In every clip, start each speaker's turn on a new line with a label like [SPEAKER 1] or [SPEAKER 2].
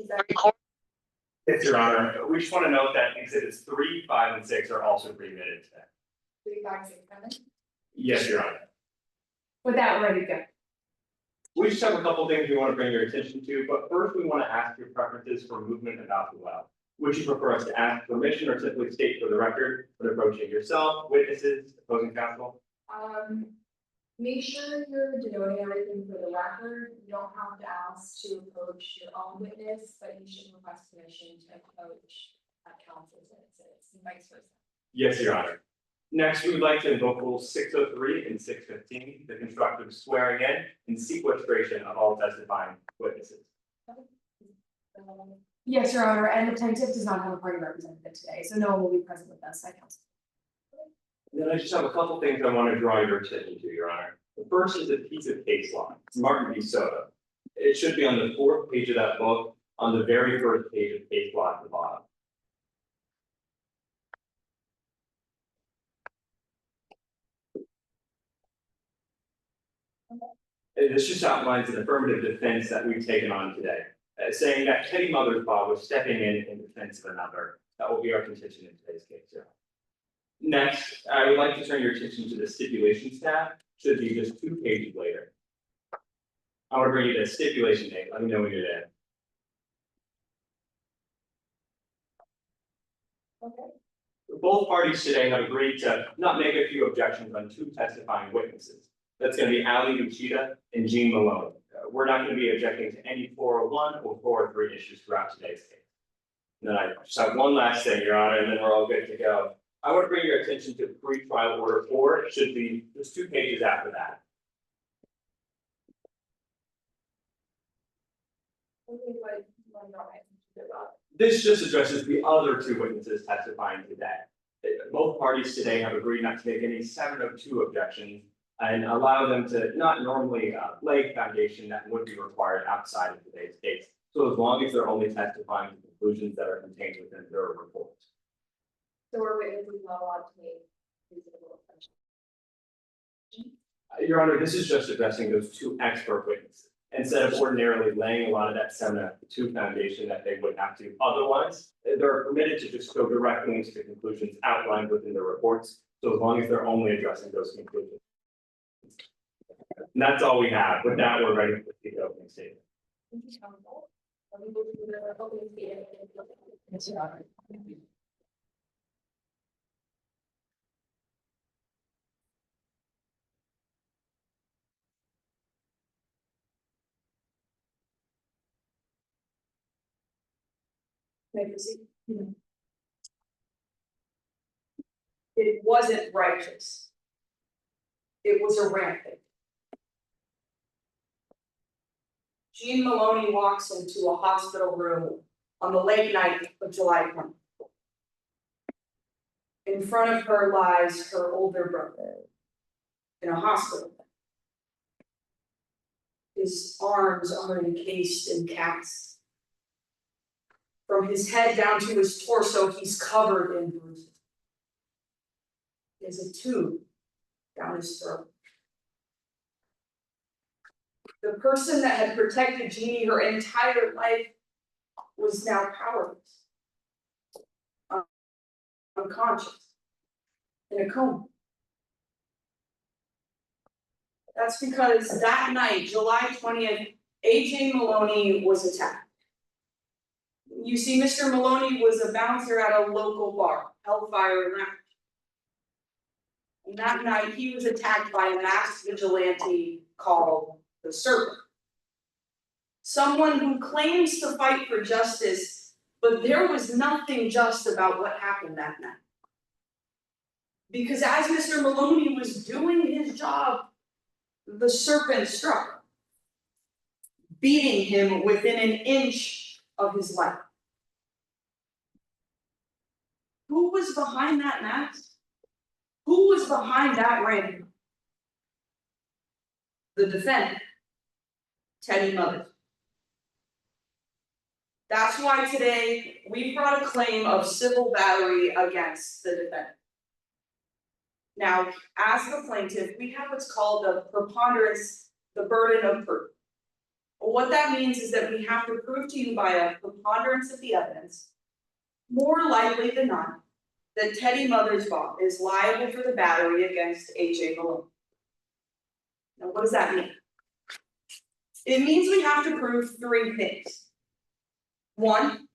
[SPEAKER 1] Is that
[SPEAKER 2] Yes, Your Honor, we just want to note that exhibits 3, 5, and 6 are also pre-admitted today.
[SPEAKER 1] 3, 5, 6, 7?
[SPEAKER 2] Yes, Your Honor.
[SPEAKER 1] With that, we're ready to go.
[SPEAKER 2] We just have a couple things we want to bring your attention to, but first we want to ask your preferences for movement about the well. Would you prefer us to ask permission or simply state for the record when approaching yourself, witnesses, opposing counsel?
[SPEAKER 1] Make sure you're denoting everything for the record. You don't have to ask to approach your own witness, but you should request permission to approach counsel's witnesses and vice versa.
[SPEAKER 2] Yes, Your Honor. Next, we would like to invoke rules 603 and 615, the constructive swearing in and sequestration of all testifying witnesses.
[SPEAKER 1] Yes, Your Honor, and the plaintiff does not have a party representative today, so no one will be present with us at counsel.
[SPEAKER 2] Then I just have a couple things I want to draw your attention to, Your Honor. The first is a piece of case law. It's Martin v. Soto. It should be on the 4th page of that book, on the very first page of case law at the bottom. This just outlines an affirmative defense that we've taken on today, saying that Teddy Mothersbaugh was stepping in defense of another. That will be our contention in today's case, Your Honor. Next, I would like to turn your attention to the stipulation tab. Should be just 2 pages later. I want to bring you to the stipulation date. Let me know when you're there.
[SPEAKER 1] Okay.
[SPEAKER 2] Both parties today have agreed to not make a few objections on 2 testifying witnesses. That's going to be Ali Uchida and Gene Malone. We're not going to be objecting to any 401 or 403 issues throughout today's case. And then I just have one last thing, Your Honor, and then we're all good to go. I want to bring your attention to pre-trial order 4. It should be just 2 pages after that. This just addresses the other 2 witnesses testifying today. Both parties today have agreed not to make any 702 objections and allow them to not normally lay foundation that would be required outside of today's case. So as long as they're only testifying to conclusions that are contained within their reports.
[SPEAKER 1] So we're witnesses not allowed to make reasonable assumptions.
[SPEAKER 2] Your Honor, this is just addressing those 2 expert witnesses. Instead of ordinarily laying a lot of that 702 foundation that they would have to otherwise, they're permitted to just go directly into the conclusions outlined within their reports. So as long as they're only addressing those conclusions. And that's all we have. With that, we're ready for the opening statement.
[SPEAKER 1] Yes, Your Honor.
[SPEAKER 3] May I proceed? It wasn't righteous. It was a rampant. Gene Maloney walks into a hospital room on the late night of July 20th. In front of her lies her older brother in a hospital bed. His arms are encased in casts. From his head down to his torso, he's covered in bruises. There's a tube down his throat. The person that had protected Jeannie her entire life was now powerless, unconscious, in a coma. That's because that night, July 20th, AJ Maloney was attacked. You see, Mr. Maloney was a bouncer at a local bar, Hellfire Lounge. And that night, he was attacked by a masked vigilante called the Serpent. Someone who claims to fight for justice, but there was nothing just about what happened that night. Because as Mr. Maloney was doing his job, the Serpent struck, beating him within an inch of his life. Who was behind that mask? Who was behind that rampage? The defendant, Teddy Mothersbaugh. That's why today we brought a claim of civil battery against the defendant. Now, as the plaintiff, we have what's called the preponderance, the burden of proof. What that means is that we have to prove to you by a preponderance of the evidence, more likely than not, that Teddy Mothersbaugh is liable for the battery against AJ Malone. Now, what does that mean? It means we have to prove three things. One,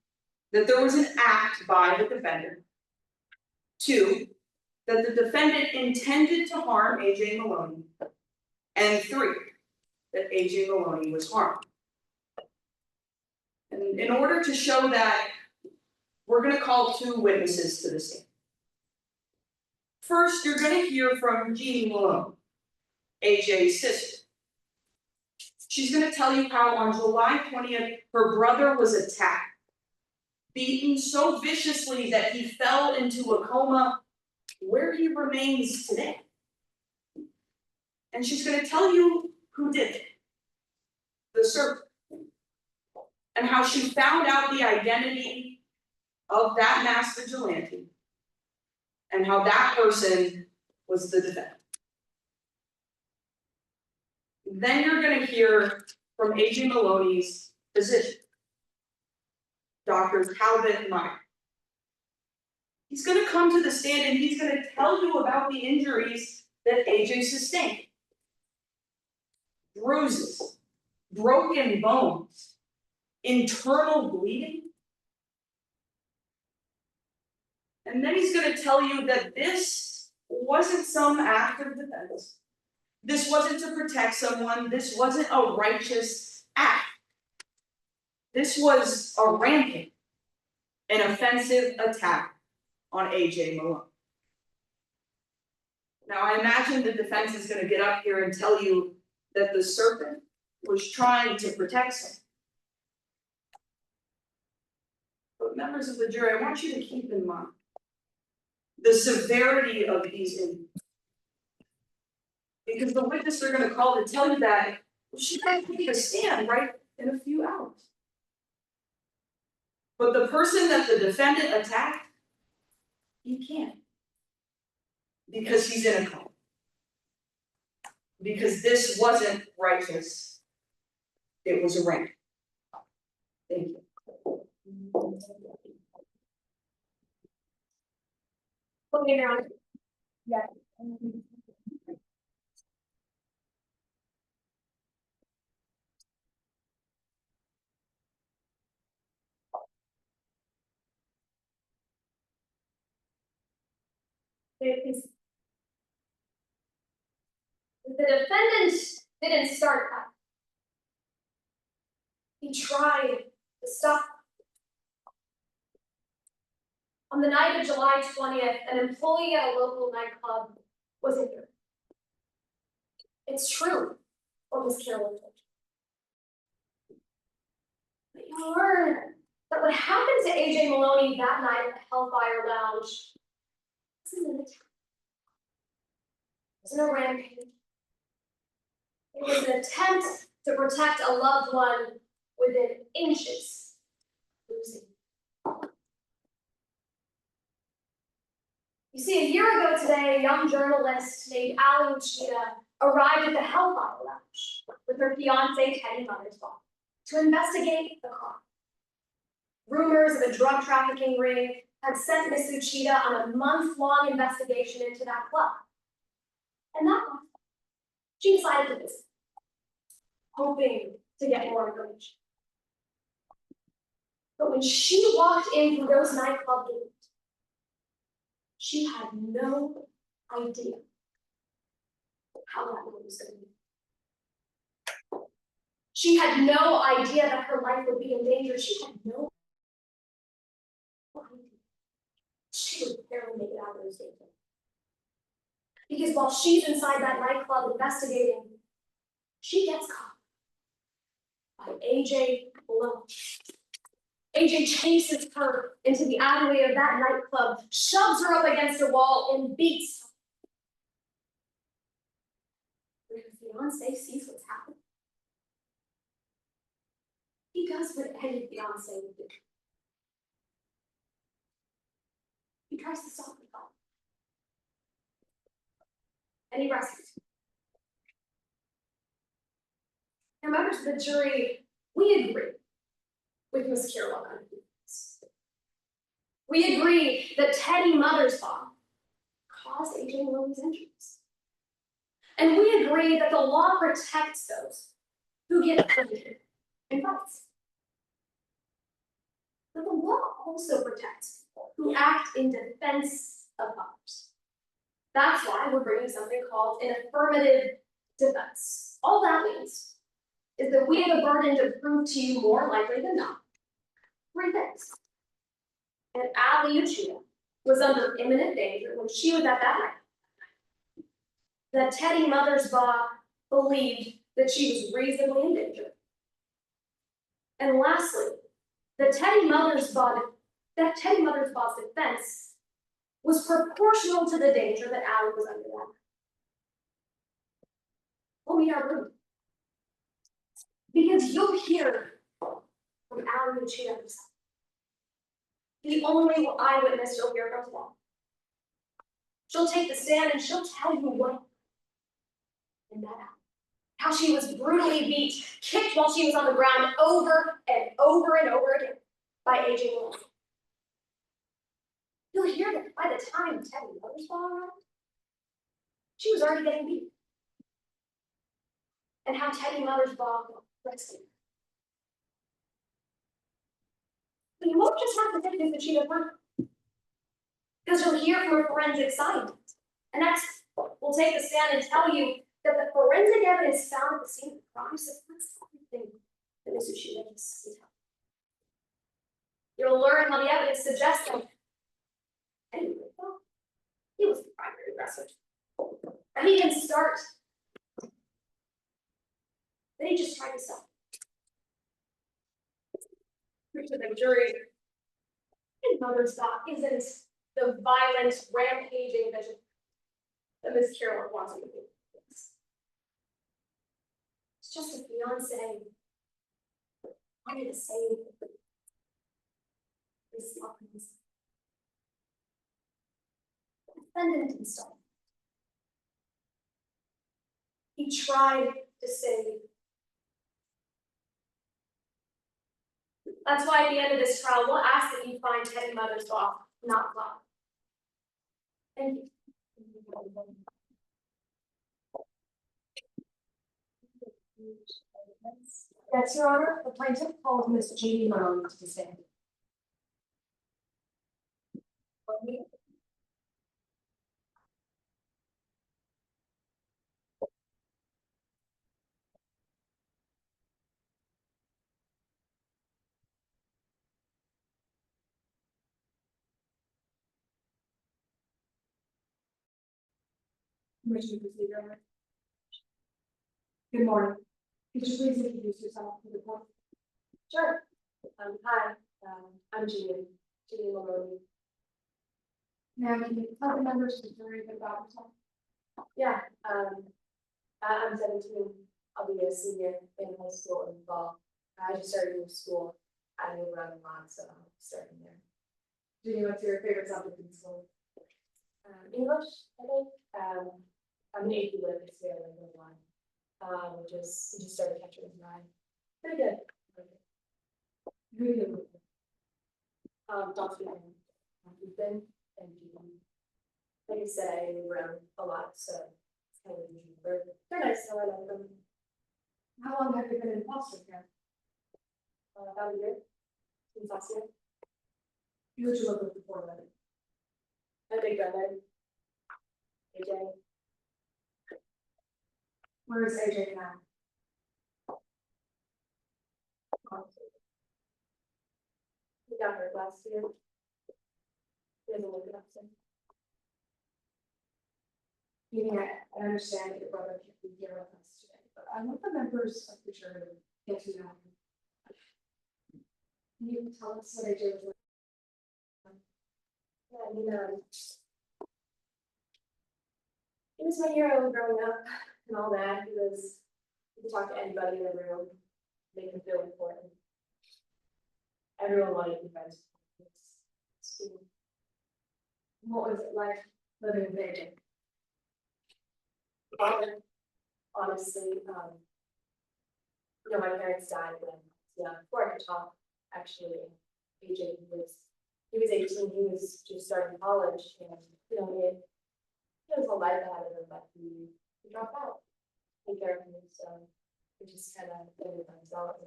[SPEAKER 3] that there was an act by the defendant. Two, that the defendant intended to harm AJ Maloney. And three, that AJ Maloney was harmed. And in order to show that, we're gonna call two witnesses to the stand. First, you're gonna hear from Jean Malone, AJ's sister. She's gonna tell you how on July 20th, her brother was attacked, beaten so viciously that he fell into a coma where he remains today. And she's gonna tell you who did it, the servant, and how she found out the identity of that mass vigilante, and how that person was the defendant. Then you're gonna hear from AJ Maloney's physician, Dr. Calvin Meyer. He's gonna come to the stand and he's gonna tell you about the injuries that AJ sustained. Bruises, broken bones, internal bleeding. And then he's gonna tell you that this wasn't some act of defense. This wasn't to protect someone, this wasn't a righteous act. This was a rampant and offensive attack on AJ Malone. Now, I imagine the defense is gonna get up here and tell you that the serpent was trying to protect him. But members of the jury, I want you to keep in mind the severity of these injuries. Because the witness they're gonna call to tell you that, she's gonna take a stand right in a few hours. But the person that the defendant attacked, he can't. Because he's in a coma. Because this wasn't righteous, it was a rank. Thank you.
[SPEAKER 1] Okay, now. Yeah. The defendant didn't start that. He tried to stop. On the night of July 20th, an employee at a local nightclub was injured. It's true what Ms. Carroll told you. But you learn that what happened to AJ Maloney that night at the Hellfire Lounge wasn't an attack. It wasn't a rampage. It was an attempt to protect a loved one within inches of losing. You see, a year ago today, a young journalist named Ali Uchida arrived at the Hellfire Lounge with her fiancé Teddy Mothersbaugh to investigate the crime. Rumors of a drug trafficking ring had sent Miss Uchida on a month-long investigation into that club. And that month, she decided to visit, hoping to get more information. But when she walked in through those nightclub doors, she had no idea how that woman was going to be. She had no idea that her life would be in danger. She had no idea. She would barely make it out of those days. Because while she's inside that nightclub investigating, she gets caught by AJ Malone. AJ chases her into the alleyway of that nightclub, shoves her up against a wall, and beats her. When her fiancé sees what's happened, he does what any fiancé would do. He tries to stop the fight. And he rescues her.
[SPEAKER 4] And members of the jury, we agree with Ms. Carroll on this. We agree that Teddy Mothersbaugh caused AJ Malone's injuries. And we agree that the law protects those who get injured in fights. But the law also protects people who act in defense of others. That's why we're bringing something called an affirmative defense. All that means is that we have a burden to prove to you more likely than not three things. And Ali Uchida was under imminent danger when she was at that night. That Teddy Mothersbaugh believed that she was reasonably in danger. And lastly, that Teddy Mothersbaugh's defense was proportional to the danger that Ali was under. We'll meet our room. Because you'll hear from Ali Uchida herself. The only eyewitness you'll hear from tomorrow. She'll take the stand and she'll tell you what in that hour. How she was brutally beat, kicked while she was on the ground over and over and over again by AJ Malone. You'll hear that by the time Teddy Mothersbaugh arrived, she was already getting beat. And how Teddy Mothersbaugh rescued her. But you won't just have to take this Uchida word. Because you'll hear from a forensic scientist. An expert will take the stand and tell you that the forensic evidence found at the scene of the crime supports everything that Ms. Uchida is telling. You'll learn how the evidence suggests that anyway, well, he was the primary aggressor. And he didn't start. Then he just tried to stop. To the jury, and Mothersbaugh isn't the violent, rampaging vision that Ms. Carroll wants you to be. It's just a fiance wanted to save his loved ones. The defendant didn't stop. He tried to save. That's why at the end of this trial, we'll ask that you find Teddy Mothersbaugh not guilty. Thank you.
[SPEAKER 1] Yes, Your Honor, the plaintiff called Ms. J.D. Malone to the stand. Commissioner, proceed, Your Honor. Good morning. Could you please introduce yourself to the court?
[SPEAKER 4] Sure. Hi, I'm Jeannie Maloney.
[SPEAKER 1] Now, can you tell the members of the jury a bit about yourself?
[SPEAKER 4] Yeah, I'm 17. I'll be a senior in high school in the fall. I just started new school. I move around a lot, so I'm starting there.
[SPEAKER 1] Jeannie, what's your favorite subject in school?
[SPEAKER 4] English, I think. I'm an AP lit this year, like one. We just started catching his eye. Pretty good.
[SPEAKER 1] Who do you live with?
[SPEAKER 4] Dr. Ethan and Judy. Like I said, I move around a lot, so it's kind of unusual. They're nice, so I like them.
[SPEAKER 1] How long have you been in foster care?
[SPEAKER 4] About a year since last year.
[SPEAKER 1] Who did you live with before that?
[SPEAKER 4] My big brother, AJ.
[SPEAKER 1] Where is AJ now?
[SPEAKER 4] He got hurt last year. He hasn't looked it up since.
[SPEAKER 1] Jeannie, I understand that your brother can't be here with us today, but I want the members of the jury to get to know him. Can you tell us what AJ was like?
[SPEAKER 4] Yeah, he was my hero growing up and all that. He could talk to anybody in the room, make him feel important. Everyone wanted to be friends with him.
[SPEAKER 1] What was it like living with AJ?
[SPEAKER 4] Honestly,
[SPEAKER 1] you know, my parents died when, before I could talk, actually, AJ he was 18, he was just starting college, and, you know, he had his whole life ahead of him, but he dropped out. Take care of me, so we just kind of did it themselves.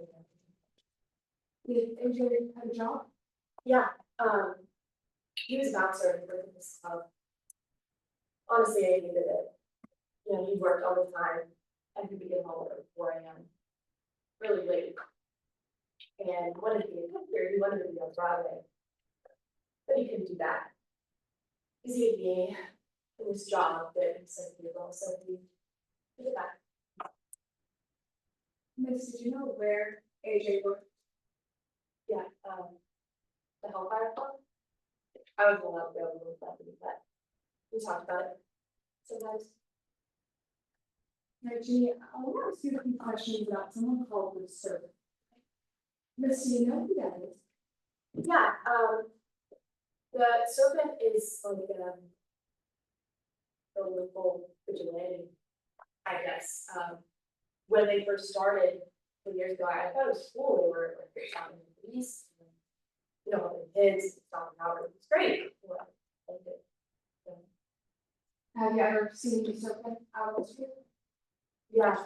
[SPEAKER 1] Did AJ have a job? Yeah, he was a bouncer for this club. Honestly, I hated it. You know, he worked all the time, and he would get home at 4 a.m. really late. And wanted to be a cooker, he wanted to be on Broadway. But he couldn't do that. Because he had me in this job that he said he was, so he did that. Miss, did you know where AJ worked? Yeah, the Hellfire Club. I was allowed to go with that, but we talked about it sometimes. Reggie, I want to ask you a few questions about someone called the Servant. Miss, do you know who that is? Yeah, the Servant is like a local vigilante, I guess. When they first started 2 years ago, I thought it was cool. They were like stopping the police, you know, the kids, stopping out. It was great. Well, I liked it. Have you ever seen the Serpent out on the street? Yeah,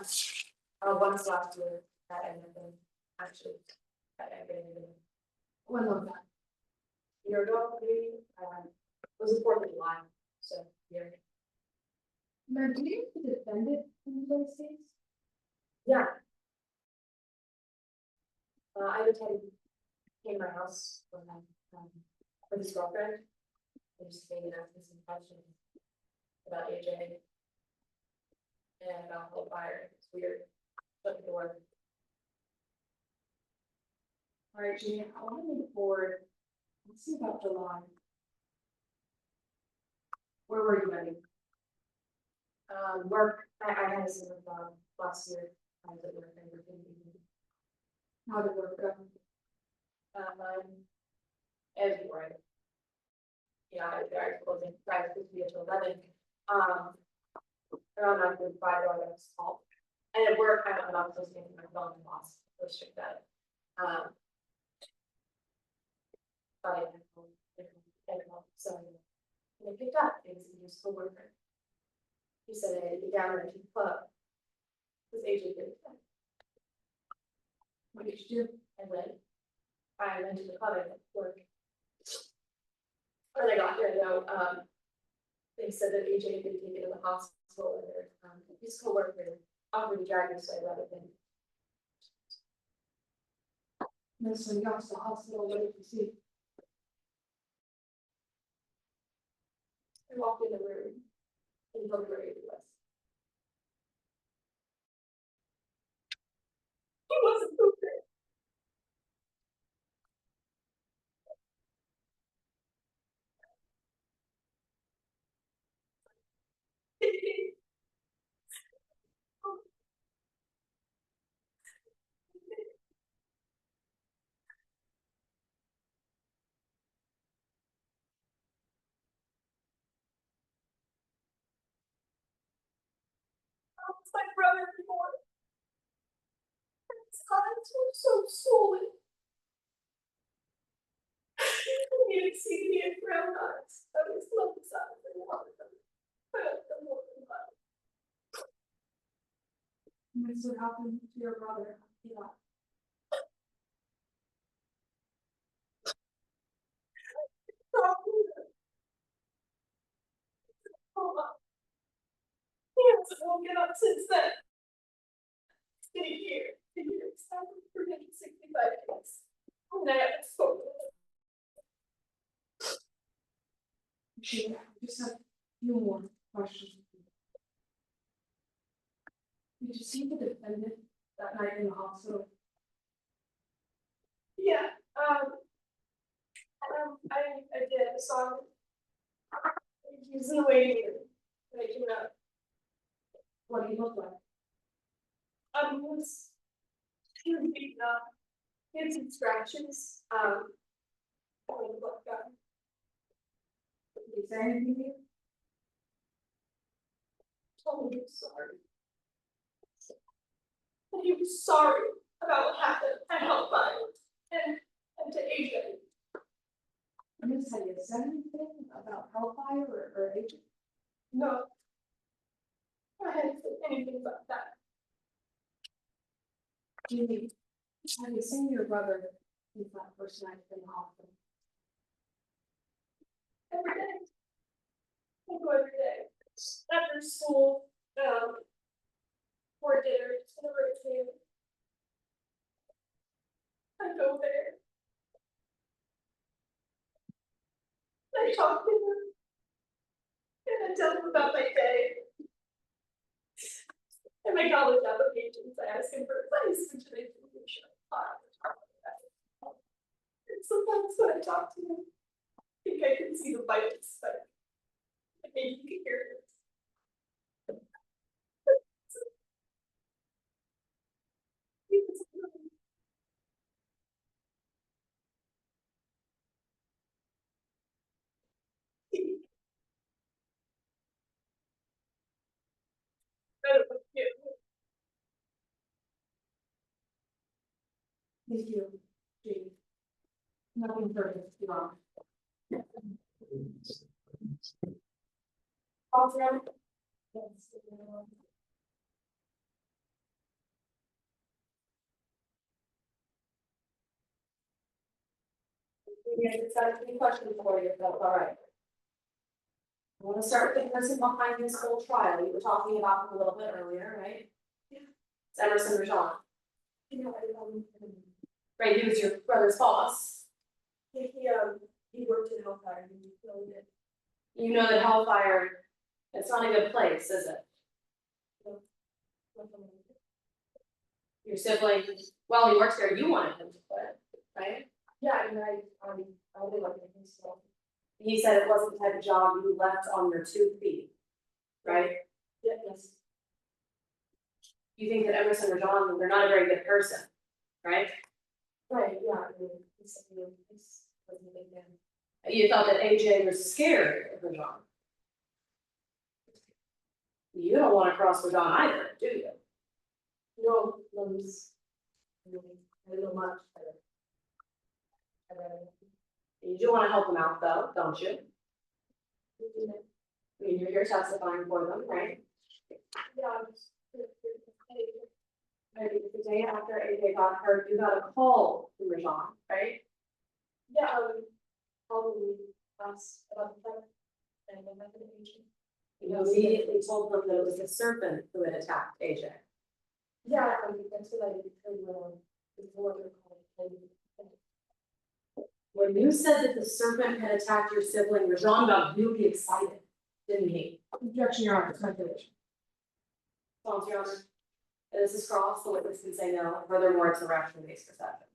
[SPEAKER 1] once last year, that ended up actually, that ended in. When was that? A year ago, maybe, it was the 4th of July, so, yeah. Now, do you have to defend it in those states? Yeah. I would tell you, came to my house when with his girlfriend, and just came and asked me some questions about AJ. And about Hellfire, it's weird, shut the door. All right, Jeannie, I want to move forward. Let's see about July. Where were you heading? Work, I had a similar job last year. I was at work and everything. How did work go? Everywhere. Yeah, I was there, closing, private 50 to 11. Around 9:45, I was called. And at work, I'm not supposed to get my phone and boss restrict that. But so I picked up things and just co-worker. He said I had to get down to the club. This agent did. What did you do? I went to the club and work. When I got there though, they said that AJ had been taken to the hospital and his co-worker offered to drag me, so I let it in. And so you got to the hospital, what did you see? I walked in the room and looked where he was. He wasn't moving. It's my brother before. His eyes were so swollen. You could see he had brown eyes. I was looking at them and wanted them. But the more than that. And this what happened to your brother. Yeah. He hasn't woken up since then. It's been a year. A year exactly 365 days. And I haven't spoken with him. Gina, I just have a few more questions. Did you see the defendant that night in the hospital? Yeah, I did. I saw him. He was in the waiting room when I came out. What did he look like? He was beaten up. He had some scratches. Did he say anything to you? Told me he was sorry. But he was sorry.
[SPEAKER 4] about what happened at Hellfire and to AJ.
[SPEAKER 1] I'm gonna tell you, is there anything about Hellfire or agent?
[SPEAKER 4] No. I hadn't said anything about that.
[SPEAKER 1] Julie, have you seen your brother since that first night in the hospital?
[SPEAKER 4] Every day. I go every day. After school, for dinner, just whenever it's here. I go there. I talk to him. And I tell him about my day. And my college applications, I ask him for advice, which they think we should apply. And sometimes when I talk to him, I think I can see the violence, but maybe you can hear it. I don't know, yeah.
[SPEAKER 1] Thank you, Julie. Nothing further, you are.
[SPEAKER 4] Awesome.
[SPEAKER 3] Yeah, it's got a few questions for you, if that's all right. I want to start with the person behind this whole trial, you were talking about him a little bit earlier, right?
[SPEAKER 4] Yeah.
[SPEAKER 3] It's Emerson Rajon,
[SPEAKER 4] You know,
[SPEAKER 3] right, he was your brother's boss.
[SPEAKER 4] he worked in Hellfire, and he filmed it.
[SPEAKER 3] You know that Hellfire, it's not a good place, is it? Your sibling, well, he works there, you wanted him to quit, right?
[SPEAKER 1] Yeah, I mean, I really like it, so.
[SPEAKER 3] He said it wasn't the type of job you left on your 2 feet, right?
[SPEAKER 1] Yeah, yes.
[SPEAKER 3] You think that Emerson Rajon, they're not a very good person, right?
[SPEAKER 1] Right, yeah, I mean, it's wasn't a big man.
[SPEAKER 3] You thought that AJ was scared of Rajon. You don't want to cross Rajon either, do you?
[SPEAKER 1] No, he's really, a little much, but.
[SPEAKER 3] You do want to help them out though, don't you? I mean, you're here testifying for them, right?
[SPEAKER 4] Yeah.
[SPEAKER 3] Maybe the day after AJ got hurt, you got a call from Rajon, right?
[SPEAKER 4] Yeah, probably last about the time. And then I can agent.
[SPEAKER 3] You immediately told them that it was the serpent who had attacked AJ.
[SPEAKER 1] Yeah, I mean, that's what I did before the call.
[SPEAKER 3] When you said that the serpent had attacked your sibling, Rajon got really excited, didn't he?
[SPEAKER 1] Objection, Your Honor, speculation.
[SPEAKER 3] Sponsor, Your Honor. This is cross, the witness can say no, furthermore, it's a rational based perception.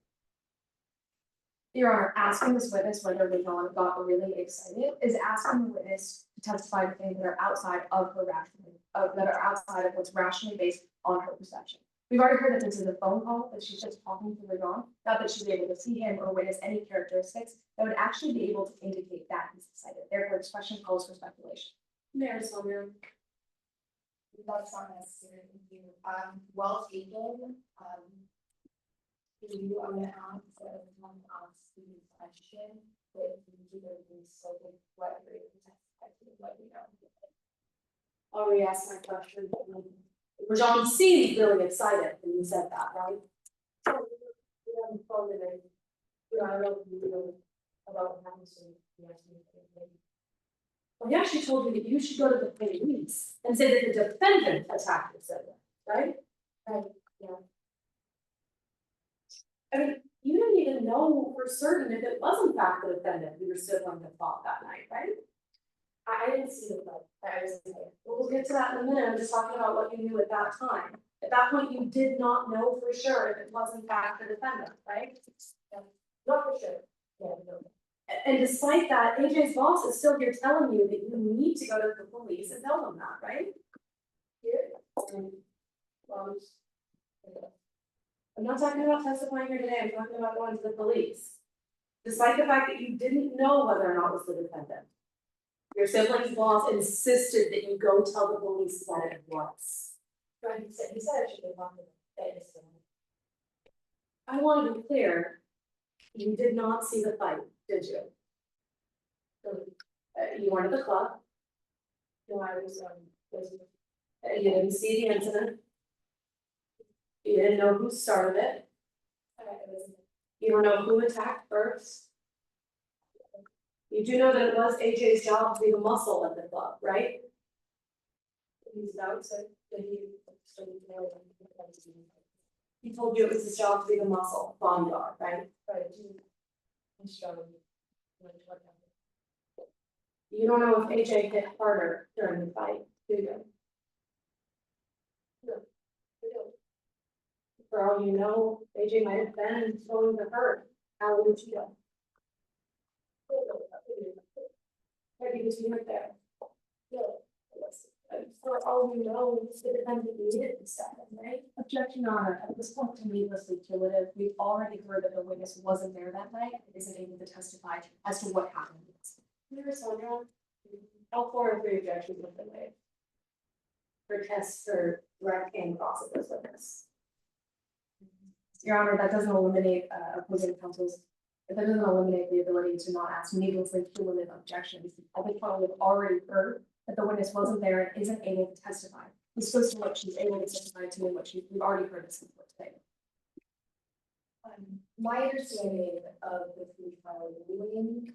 [SPEAKER 1] Your Honor, asking this witness whether Rajon got really excited is asking the witness to testify to things that are outside of her that are outside of what's rationally based on her perception. We've already heard that this is a phone call, that she's just talking to Rajon, not that she's able to see him or witness any characteristics that would actually be able to indicate that he's excited. Therefore, this question calls for speculation.
[SPEAKER 3] Mayor Silver.
[SPEAKER 1] That's not necessary. Well taken. You are gonna ask the question, but you do so what
[SPEAKER 3] I'll re-ask my question. Rajon seemed really excited when you said that, right?
[SPEAKER 1] I don't know about what happens to
[SPEAKER 3] Well, he actually told you that you should go to the police and say that the defendant attacked your sibling, right?
[SPEAKER 1] Right, yeah.
[SPEAKER 3] I mean, you didn't even know for certain if it was in fact the defendant who your sibling had fought that night, right?
[SPEAKER 1] I didn't see the fight, I was there.
[SPEAKER 3] Well, we'll get to that in a minute, I'm just talking about what you knew at that time. At that point, you did not know for sure if it was in fact the defendant, right?
[SPEAKER 1] Not for sure. Yeah, no.
[SPEAKER 3] And despite that, AJ's boss is still here telling you that you need to go to the police and tell them that, right?
[SPEAKER 1] Well,
[SPEAKER 3] I'm not talking about testifying here today, I'm talking about going to the police. Despite the fact that you didn't know whether or not it was the defendant. Your sibling's boss insisted that you go tell the police that it was.
[SPEAKER 1] right, he said I should have gone to the
[SPEAKER 4] I want to be clear, you did not see the fight, did you? You weren't at the club?
[SPEAKER 1] No, I was,
[SPEAKER 4] You didn't see the incident? You didn't know who started it? You don't know who attacked first? You do know that it was AJ's job to be the muscle at the club, right?
[SPEAKER 1] he's outside, that he.
[SPEAKER 4] He told you it was his job to be the muscle, bodyguard, right?
[SPEAKER 1] But he struggled.
[SPEAKER 4] You don't know if AJ hit harder during the fight, do you? For all you know, AJ might have been throwing the hurt. How would you know? Maybe because you weren't there. For all you know, it's the defendant needed this stuff, right?
[SPEAKER 5] Objection, Your Honor, at this point to needlessly cumulative, we've already heard that the witness wasn't there that night, and isn't able to testify as to what happened.
[SPEAKER 4] All 4 of 3 objections have been made. For tests for direct and cross of this witness.
[SPEAKER 5] Your Honor, that doesn't eliminate opposing counsel's, that doesn't eliminate the ability to not ask needlessly cumulative objections. At this point, we've already heard that the witness wasn't there and isn't able to testify. This goes to what she's able to testify to and we've already heard this before today.
[SPEAKER 1] My understanding of the pre-trial ruling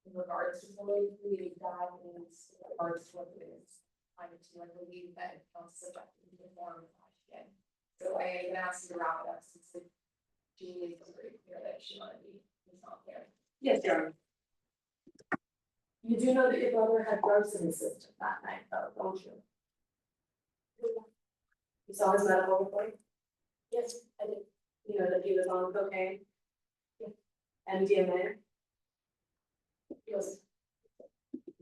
[SPEAKER 1] in regards to Floyd, that is in regards to what it is. I believe that it was subjected to the form of question. So I am gonna ask you to wrap it up since the Jean is very clear that she wanted to be, is not there.
[SPEAKER 4] Yes, Your Honor. You do know that your brother had drugs in his system that night, though, don't you? You saw his medical report? Yes, I did. You know that he was on cocaine? Yeah. MDMA? Yes.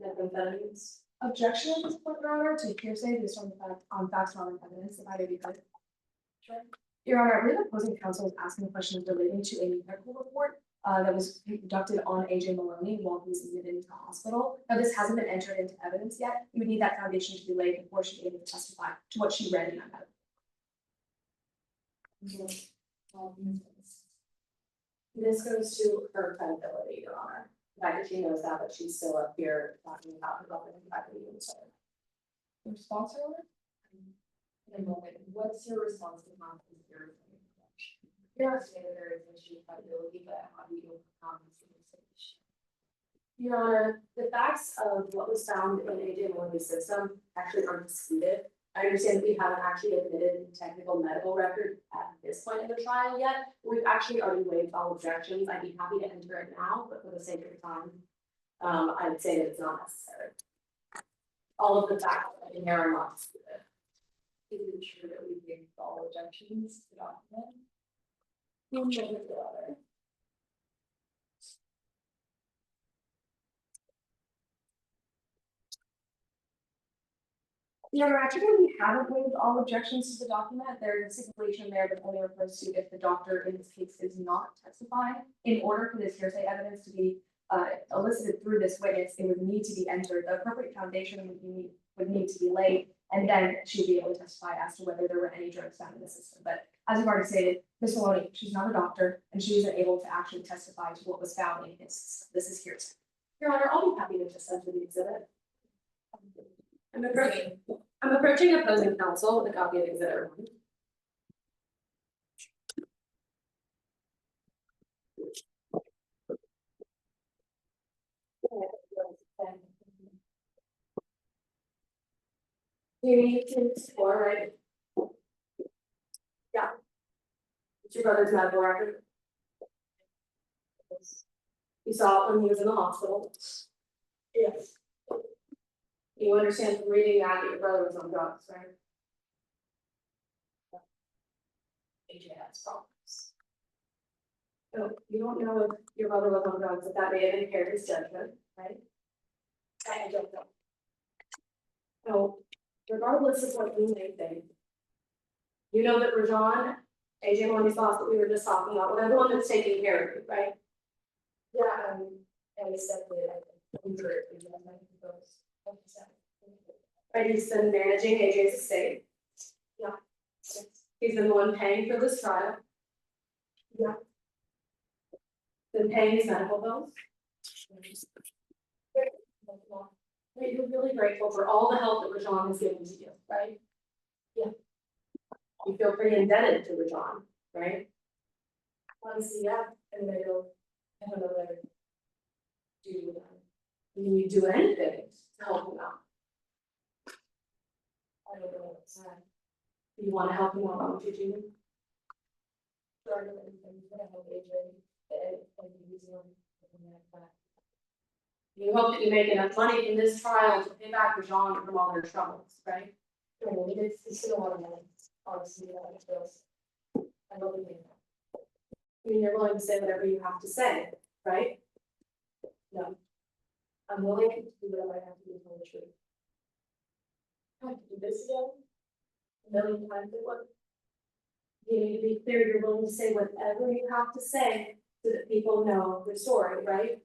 [SPEAKER 4] Methamphetamines?
[SPEAKER 5] Objection at this point, Your Honor, to hearsay based on facts not on evidence, if I may be heard.
[SPEAKER 4] Sure.
[SPEAKER 5] Your Honor, I believe opposing counsel is asking questions relating to a medical report that was conducted on AJ Maloney while he was admitted into the hospital. Now, this hasn't been entered into evidence yet. We would need that foundation to be laid before she's able to testify to what she read in that medical.
[SPEAKER 4] This goes to her credibility, Your Honor. The fact that she knows that, but she's still up here talking about her brother and the fact that he was there.
[SPEAKER 5] Response, Your Honor?
[SPEAKER 1] In a moment, what's your response to my theory? You're not saying that there is an issue of credibility, but how do you overcome this issue?
[SPEAKER 4] Your Honor, the facts of what was found in AJ Maloney's system actually aren't disputed. I understand that we haven't actually admitted the technical medical record at this point in the trial yet. We've actually already waived all objections. I'd be happy to enter it now, but for the sake of time, I'd say that it's not necessary. All of the facts in here are not disputed.
[SPEAKER 1] Is it true that we waived all objections to the document?
[SPEAKER 5] Your Honor, actually, we haven't waived all objections to the document. There's a stipulation there that only refers to if the doctor in this case is not testifying. In order for this hearsay evidence to be elicited through this witness, it would need to be entered. The appropriate foundation would need to be laid, and then she'd be able to testify as to whether there were any drugs found in the system. But as you've already stated, Ms. Maloney, she's not a doctor, and she isn't able to actually testify to what was found in his system. This is hearsay.
[SPEAKER 4] Your Honor, I'll be happy to just enter the exhibit. I'm approaching opposing counsel with a copy of exhibit 1. You need to explore, right? Yeah. It's your brother's medical record. You saw it when he was in the hospital. Yes. You understand from reading that your brother was on drugs, right? AJ has problems. So you don't know if your brother was on drugs, if that may have impaired his judgment, right? I don't know. So regardless of what you may think, you know that Rajan, AJ Maloney's boss that we were just talking about, well, the one that's taking care of you, right?
[SPEAKER 1] Yeah, and I said that I think
[SPEAKER 4] Right, he's been managing AJ's estate. Yeah. He's been the one paying for this trial.
[SPEAKER 3] Been paying his medical bills?
[SPEAKER 4] Wait, you're really grateful for all the help that Rajon has given to you, right?
[SPEAKER 3] You feel pretty indebted to Rajon, right?
[SPEAKER 4] Honestly, yeah, and I don't know whether to do that.
[SPEAKER 3] I mean, you do anything to help him out.
[SPEAKER 4] I don't know what to say.
[SPEAKER 3] You wanna help him out, what would you do?
[SPEAKER 4] Starting anything, but I hope AJ and using them, something like that.
[SPEAKER 3] You hope that you make enough money from this trial to pay back Rajon from all their troubles, right?
[SPEAKER 4] I mean, it's still a lot of money, honestly, that it feels. I love it.
[SPEAKER 3] I mean, you're willing to say whatever you have to say, right?
[SPEAKER 4] No. I'm willing to do whatever I have to do to tell the truth. I have to do this again. A million times it would.
[SPEAKER 3] You need to be clear, you're willing to say whatever you have to say so that people know the story, right?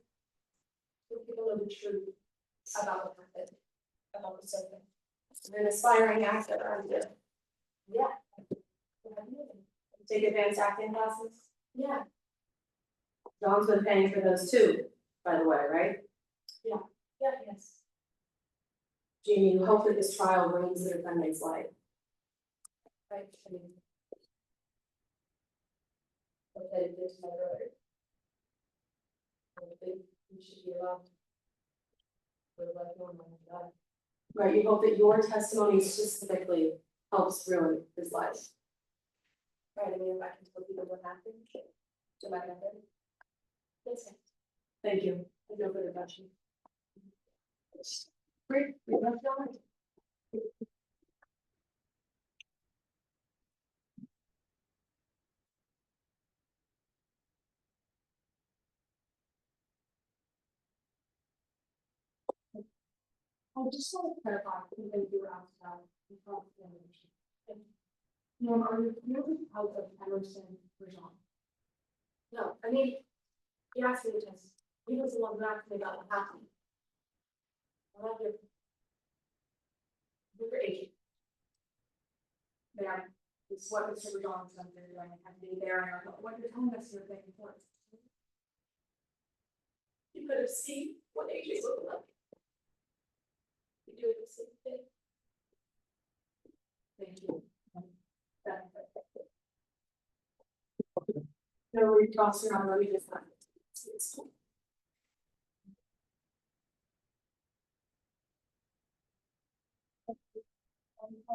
[SPEAKER 4] So people know the truth about what happened, about the survey.
[SPEAKER 3] You're an aspiring actor, aren't you?
[SPEAKER 4] Yeah.
[SPEAKER 3] Take advanced acting classes?
[SPEAKER 4] Yeah,
[SPEAKER 3] John's been paying for those too, by the way, right?
[SPEAKER 4] yeah, yes.
[SPEAKER 3] Jamie, you hope that this trial ruins the defendant's life.
[SPEAKER 4] Right, I mean. Okay, this is my brother. I think we should be allowed. For the life of my God.
[SPEAKER 3] Right, you hope that your testimony specifically helps ruin his life.
[SPEAKER 4] Right, I mean, if I can tell people what happened, to my mother. That's it.
[SPEAKER 3] Thank you.
[SPEAKER 4] I feel good about you.
[SPEAKER 3] Great, we love John.
[SPEAKER 4] I just want to clarify, because you were asked about the cross-examination. Norm, are you really out of Emerson for John? No, I mean, he asked me to test, he was the one who asked me about what happened. I love your. Your agent. There, it's what Mr. John's done, they're doing, and be there, and what you're telling us you're thinking for. You could have seen what AJ looked like. You do the same thing. Thank you. No, we tossed around, let me just.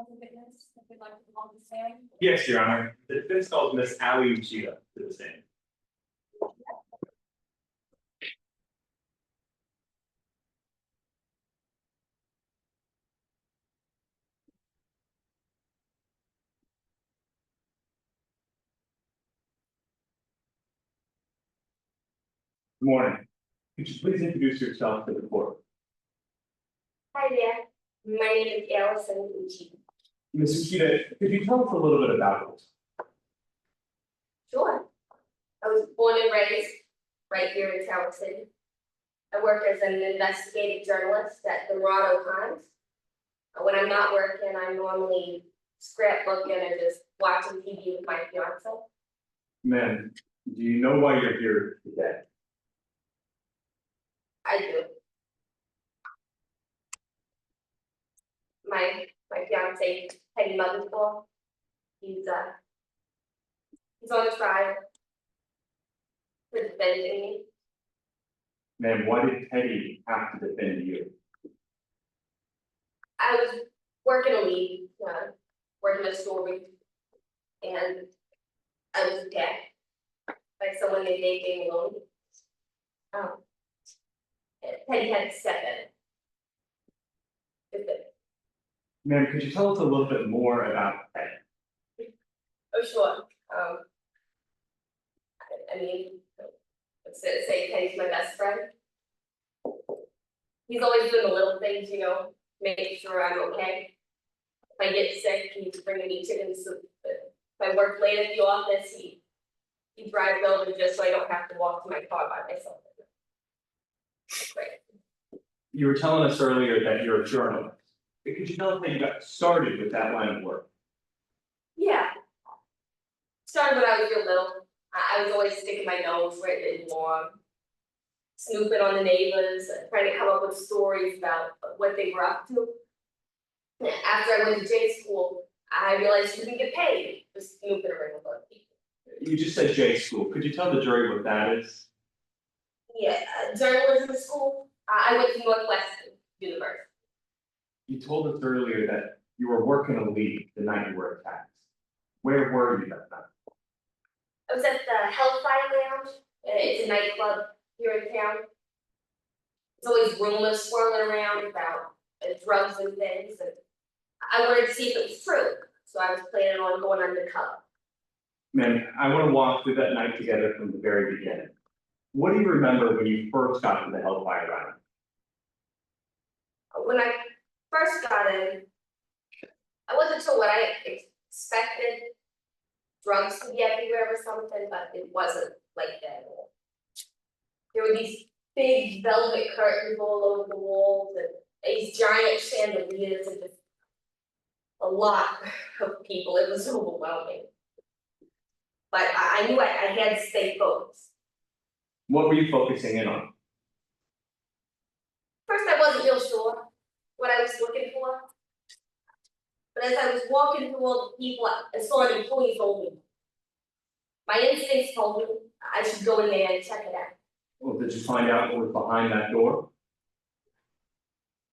[SPEAKER 4] Witness, if you'd like to call the stand.
[SPEAKER 2] Yes, Your Honor. The defense calls Miss Ali Uchida to the stand. Good morning. Could you please introduce yourself to the court?
[SPEAKER 6] Hi there, my name is Allison Uchi.
[SPEAKER 2] Ms. Uchida, could you tell us a little bit about this?
[SPEAKER 6] Sure. I was born and raised right here in Tower City. I work as an investigative journalist at the Toronto Times. When I'm not working, I'm normally scrapbooking and just watching TV with my fiance.
[SPEAKER 2] Ma'am, do you know why you're here today?
[SPEAKER 6] I do. My fiance, Peggy Mothersbaugh, he's on trial for defending me.
[SPEAKER 2] Ma'am, why did Teddy have to defend you?
[SPEAKER 6] I was working a lead, working a story, and I was attacked by someone named Nate Maloney. Teddy had to step in.
[SPEAKER 2] Ma'am, could you tell us a little bit more about Teddy?
[SPEAKER 6] Oh, sure. I mean, let's say Teddy's my best friend. He's always doing the little things, making sure I'm okay. If I get sick, he's bringing me chicken soup. If I work late at the office, he drives over just so I don't have to walk to my car by myself. Great.
[SPEAKER 2] You were telling us earlier that you're a journalist. Could you tell us how you got started with that line of work?
[SPEAKER 6] Yeah. Started when I was real little. I I was always sticking my nose where it didn't belong. Snooping on the neighbors, trying to come up with stories about what they were up to. After I went to J school, I realized you didn't get paid for snooping around with other people.
[SPEAKER 2] You just said J school. Could you tell the jury what that is?
[SPEAKER 6] Yeah, journalism school, I went to Northwestern University.
[SPEAKER 2] You told us earlier that you were working a league the night you were attacked. Where were you that night?
[SPEAKER 6] I was at the Hellfire Lounge, it's a nightclub here in town. There's always rumors swirling around about drugs and things, and I wanted to see if it was true, so I was planning on going undercover.
[SPEAKER 2] Man, I want to walk through that night together from the very beginning. What do you remember when you first got to the Hellfire Lounge?
[SPEAKER 6] When I first got in, I wasn't sure what I expected. Drugs to be everywhere or something, but it wasn't like that at all. There were these big velvet curtains all over the walls and these giant chandeliers and just a lot of people. It was overwhelming. But I knew I had to stay focused.
[SPEAKER 2] What were you focusing in on?
[SPEAKER 6] First, I wasn't real sure what I was looking for. But as I was walking through all the people, I saw an employee told me. My instincts told me I should go in there and check it out.
[SPEAKER 2] Well, did you find out what was behind that door?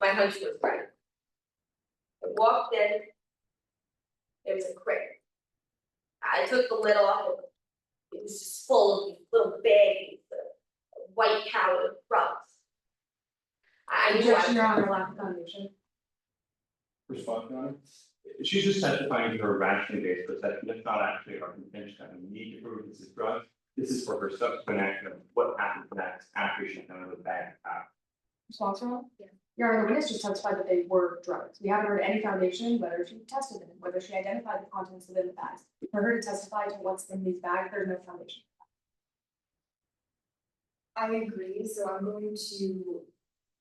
[SPEAKER 6] My hunch was right. I walked in. There was a crate. I took the lid off. It was just full of these little baggies of white powdered drugs. I knew
[SPEAKER 5] Objection, Your
[SPEAKER 6] I
[SPEAKER 5] Honor, lack of foundation.
[SPEAKER 2] Response, Your Honor? She's just testifying to her rationally based perception. That's not actually our contention. I mean, we need to prove this is drugs. This is for her subsequent action of what happened next after she found the bag out.
[SPEAKER 5] Response, Your Honor?
[SPEAKER 6] Yeah.
[SPEAKER 5] Your Honor, the witness just testified that they were drugs. We haven't heard any foundation, whether she tested them, whether she identified the contents within the bags. For her to testify to what's in these bags, there's no foundation.
[SPEAKER 1] I agree, so I'm going to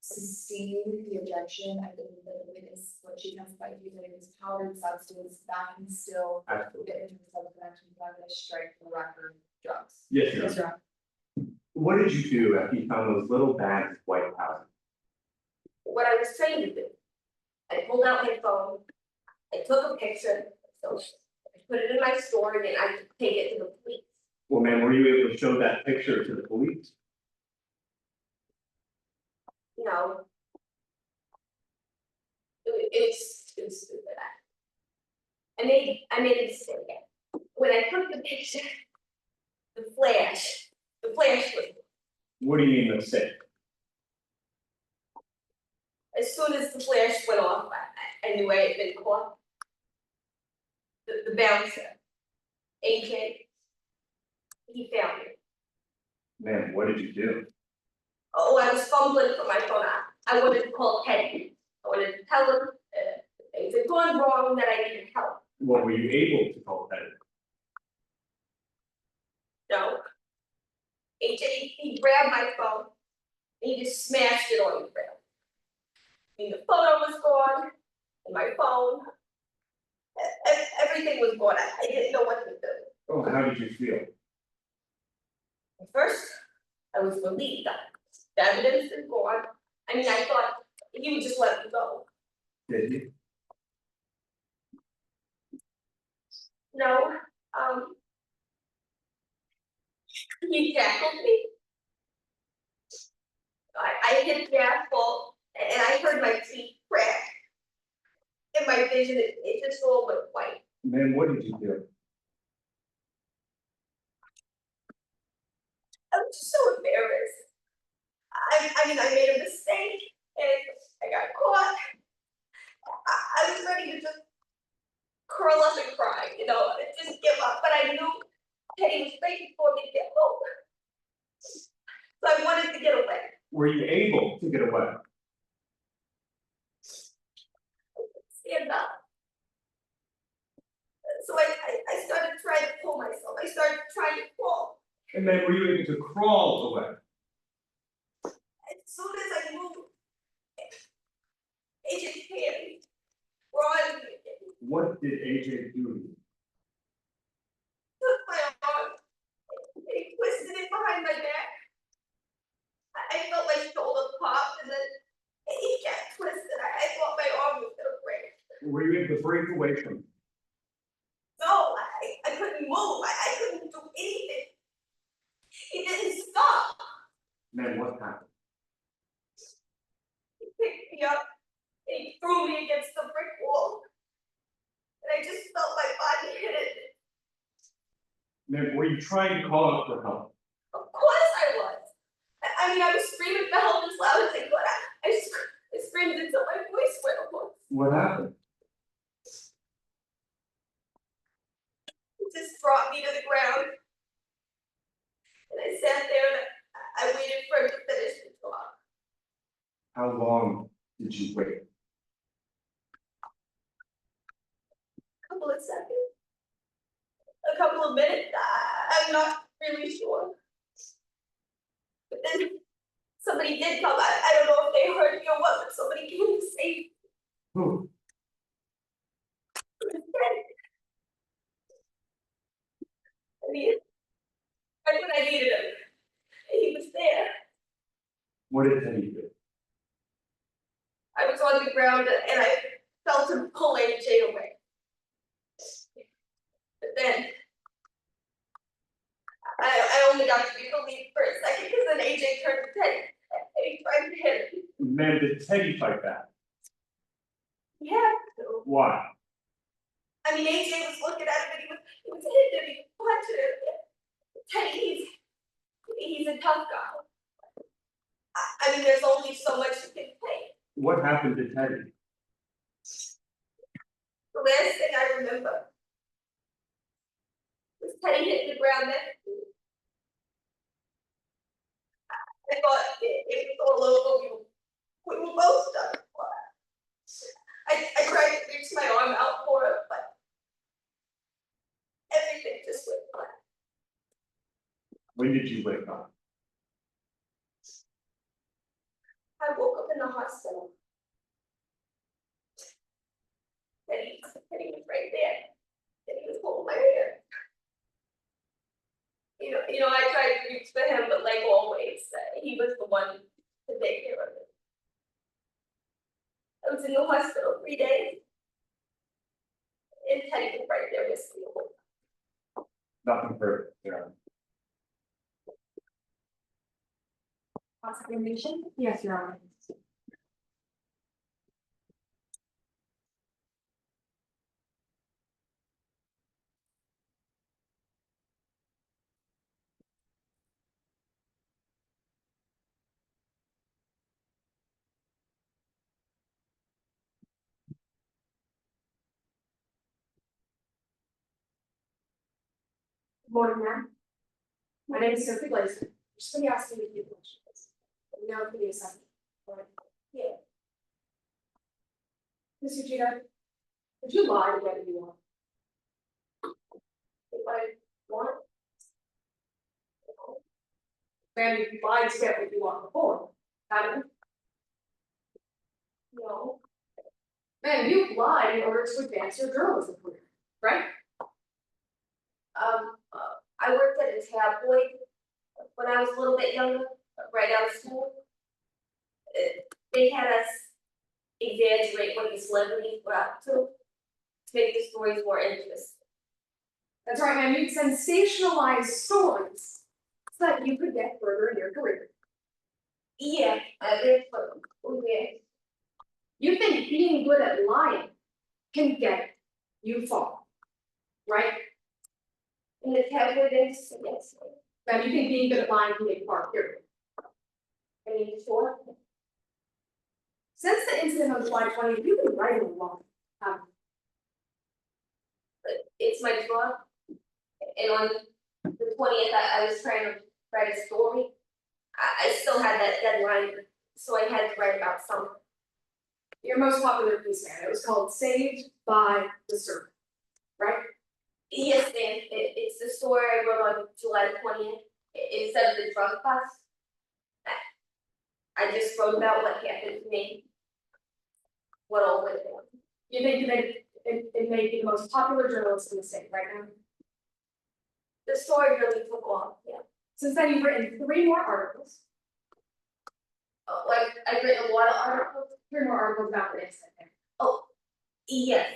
[SPEAKER 1] sustain the objection. I believe that the witness, what she testified to, that it was powdered substance that can still
[SPEAKER 2] Absolutely.
[SPEAKER 1] get into the subconnection, but I'm gonna strike the record drugs.
[SPEAKER 2] Yes, Your Honor.
[SPEAKER 5] Your Honor.
[SPEAKER 2] What did you do after you found those little bags of white powder?
[SPEAKER 6] what I was trained to do. I pulled out my phone, I took a picture, so I put it in my story and I could take it to the police.
[SPEAKER 2] Well, ma'am, were you able to show that picture to the police?
[SPEAKER 6] You know. It was stupid. I made a mistake. When I took the picture, the flash was,
[SPEAKER 2] What do you mean mistake?
[SPEAKER 6] as soon as the flash went off, I knew I had been caught. The bouncer, AJ, he found me.
[SPEAKER 2] Ma'am, what did you do?
[SPEAKER 6] Oh, I was fumbling for my phone. I wanted to call Teddy. I wanted to tell him things had gone wrong, that I needed help.
[SPEAKER 2] What were you able to call that?
[SPEAKER 6] No. AJ, he grabbed my phone and he just smashed it on the ground. I mean, the photo was gone, and my phone, everything was gone. I didn't know what to do.
[SPEAKER 2] Oh, how did you feel?
[SPEAKER 6] At first, I was relieved that the evidence is gone. I mean, I thought he would just let me go.
[SPEAKER 2] Did you?
[SPEAKER 6] No, he tackled me. I hit the asphalt and I heard my teeth crack. In my vision, it just all went white.
[SPEAKER 2] Ma'am, what did you do?
[SPEAKER 6] I was just so embarrassed. I mean, I made a mistake and I got caught. I was ready to just curl up and cry, you know, and just give up. But I knew Teddy was waiting for me to get home. So I wanted to get away.
[SPEAKER 2] Were you able to get away?
[SPEAKER 6] Stand up. So I started trying to pull myself. I started trying to crawl.
[SPEAKER 2] And then were you able to crawl away?
[SPEAKER 6] As soon as I moved, Agent Perry brought me,
[SPEAKER 2] What did AJ do?
[SPEAKER 6] took my arm, and he my shoulder popped and then he got twisted. I thought my arm was gonna break.
[SPEAKER 2] Were you able to break away from him?
[SPEAKER 6] No, I couldn't move. I couldn't do anything. He didn't stop.
[SPEAKER 2] Then what happened?
[SPEAKER 6] He picked me up and he threw me against the brick wall. And I just felt my body hit it.
[SPEAKER 2] Then were you trying to call out for help?
[SPEAKER 6] Of course I was. I mean, I was screaming for help as loud as I could. I screamed until my voice went hoarse.
[SPEAKER 2] What happened?
[SPEAKER 6] He just dropped me to the ground. And I sat there and I waited for him to finish the talk.
[SPEAKER 2] How long did you wait?
[SPEAKER 6] A couple of seconds. A couple of minutes. I'm not really sure. But then somebody did come. I don't know if they heard me or what, but somebody came to save me.
[SPEAKER 2] Who?
[SPEAKER 6] I mean, right when I needed him, he was there.
[SPEAKER 2] What did Teddy do?
[SPEAKER 6] I was on the ground and I felt him pull AJ away. But then I only got to be relieved for a second because then AJ turned to Teddy and he tried to hit me.
[SPEAKER 2] Man, did Teddy fight back?
[SPEAKER 6] He had to.
[SPEAKER 2] Why?
[SPEAKER 6] I mean, AJ was looking at him and he was hitting him, he was punching him. Teddy, he's a tough guy. I mean, there's only so much you can take.
[SPEAKER 2] What happened to Teddy?
[SPEAKER 6] The last thing I remember was Teddy hitting the ground next to me. I thought it was all over. We were both done. I tried to reach my arm out for it, but everything just went black.
[SPEAKER 2] When did you wake up?
[SPEAKER 6] I woke up in the hospital. Teddy was right there. And he was holding my hand. You know, I tried to reach for him, but like always, he was the one to take care of it. I was in the hospital 3 days. And Teddy was right there with me.
[SPEAKER 2] Nothing further. Yeah.
[SPEAKER 5] Cross-examination? Yes, Your Honor. Good morning, ma'am. My name is Sophie Glazer. I'm just gonna ask you a few questions. Now, give me a second. All right.
[SPEAKER 6] Yeah.
[SPEAKER 5] Mr. Gita, did you lie to get what you want?
[SPEAKER 6] If I want,
[SPEAKER 5] Ma'am, you lied to get what you want before, haven't you?
[SPEAKER 6] no.
[SPEAKER 5] Ma'am, you lied in order to advance your journalism career, right?
[SPEAKER 6] I worked at a tabloid when I was a little bit younger, right out of school. They had us exaggerate what the celebrities were up to make the stories more interesting.
[SPEAKER 5] That's right, ma'am, you'd sensationalize stories so that you could get further in your career.
[SPEAKER 6] Yeah, that's what we did.
[SPEAKER 5] You think being good at lying can get you far, right?
[SPEAKER 6] In the tabloid industry, yes.
[SPEAKER 5] Ma'am, you think being good at lying can get you far, period.
[SPEAKER 6] I mean, sure.
[SPEAKER 5] Since the incident on July 20th, you've been writing a lot.
[SPEAKER 6] But it's my job. And on the 20th, I was trying to write a story. I still had that deadline, so I had to write about something.
[SPEAKER 5] Your most popular piece, man, it was called Saved by the Serpent, right?
[SPEAKER 6] Yes, ma'am. It's the story I wrote on July 20th. Instead of the drug bust, I just wrote about what happened to me. What all went on.
[SPEAKER 5] You think it made you the most popular journalist in the state right now?
[SPEAKER 6] The story really took off, yeah.
[SPEAKER 5] Since then, you've written 3 more articles.
[SPEAKER 4] I've written a lot of articles.
[SPEAKER 5] Hear more articles about what it said there.
[SPEAKER 6] Yes,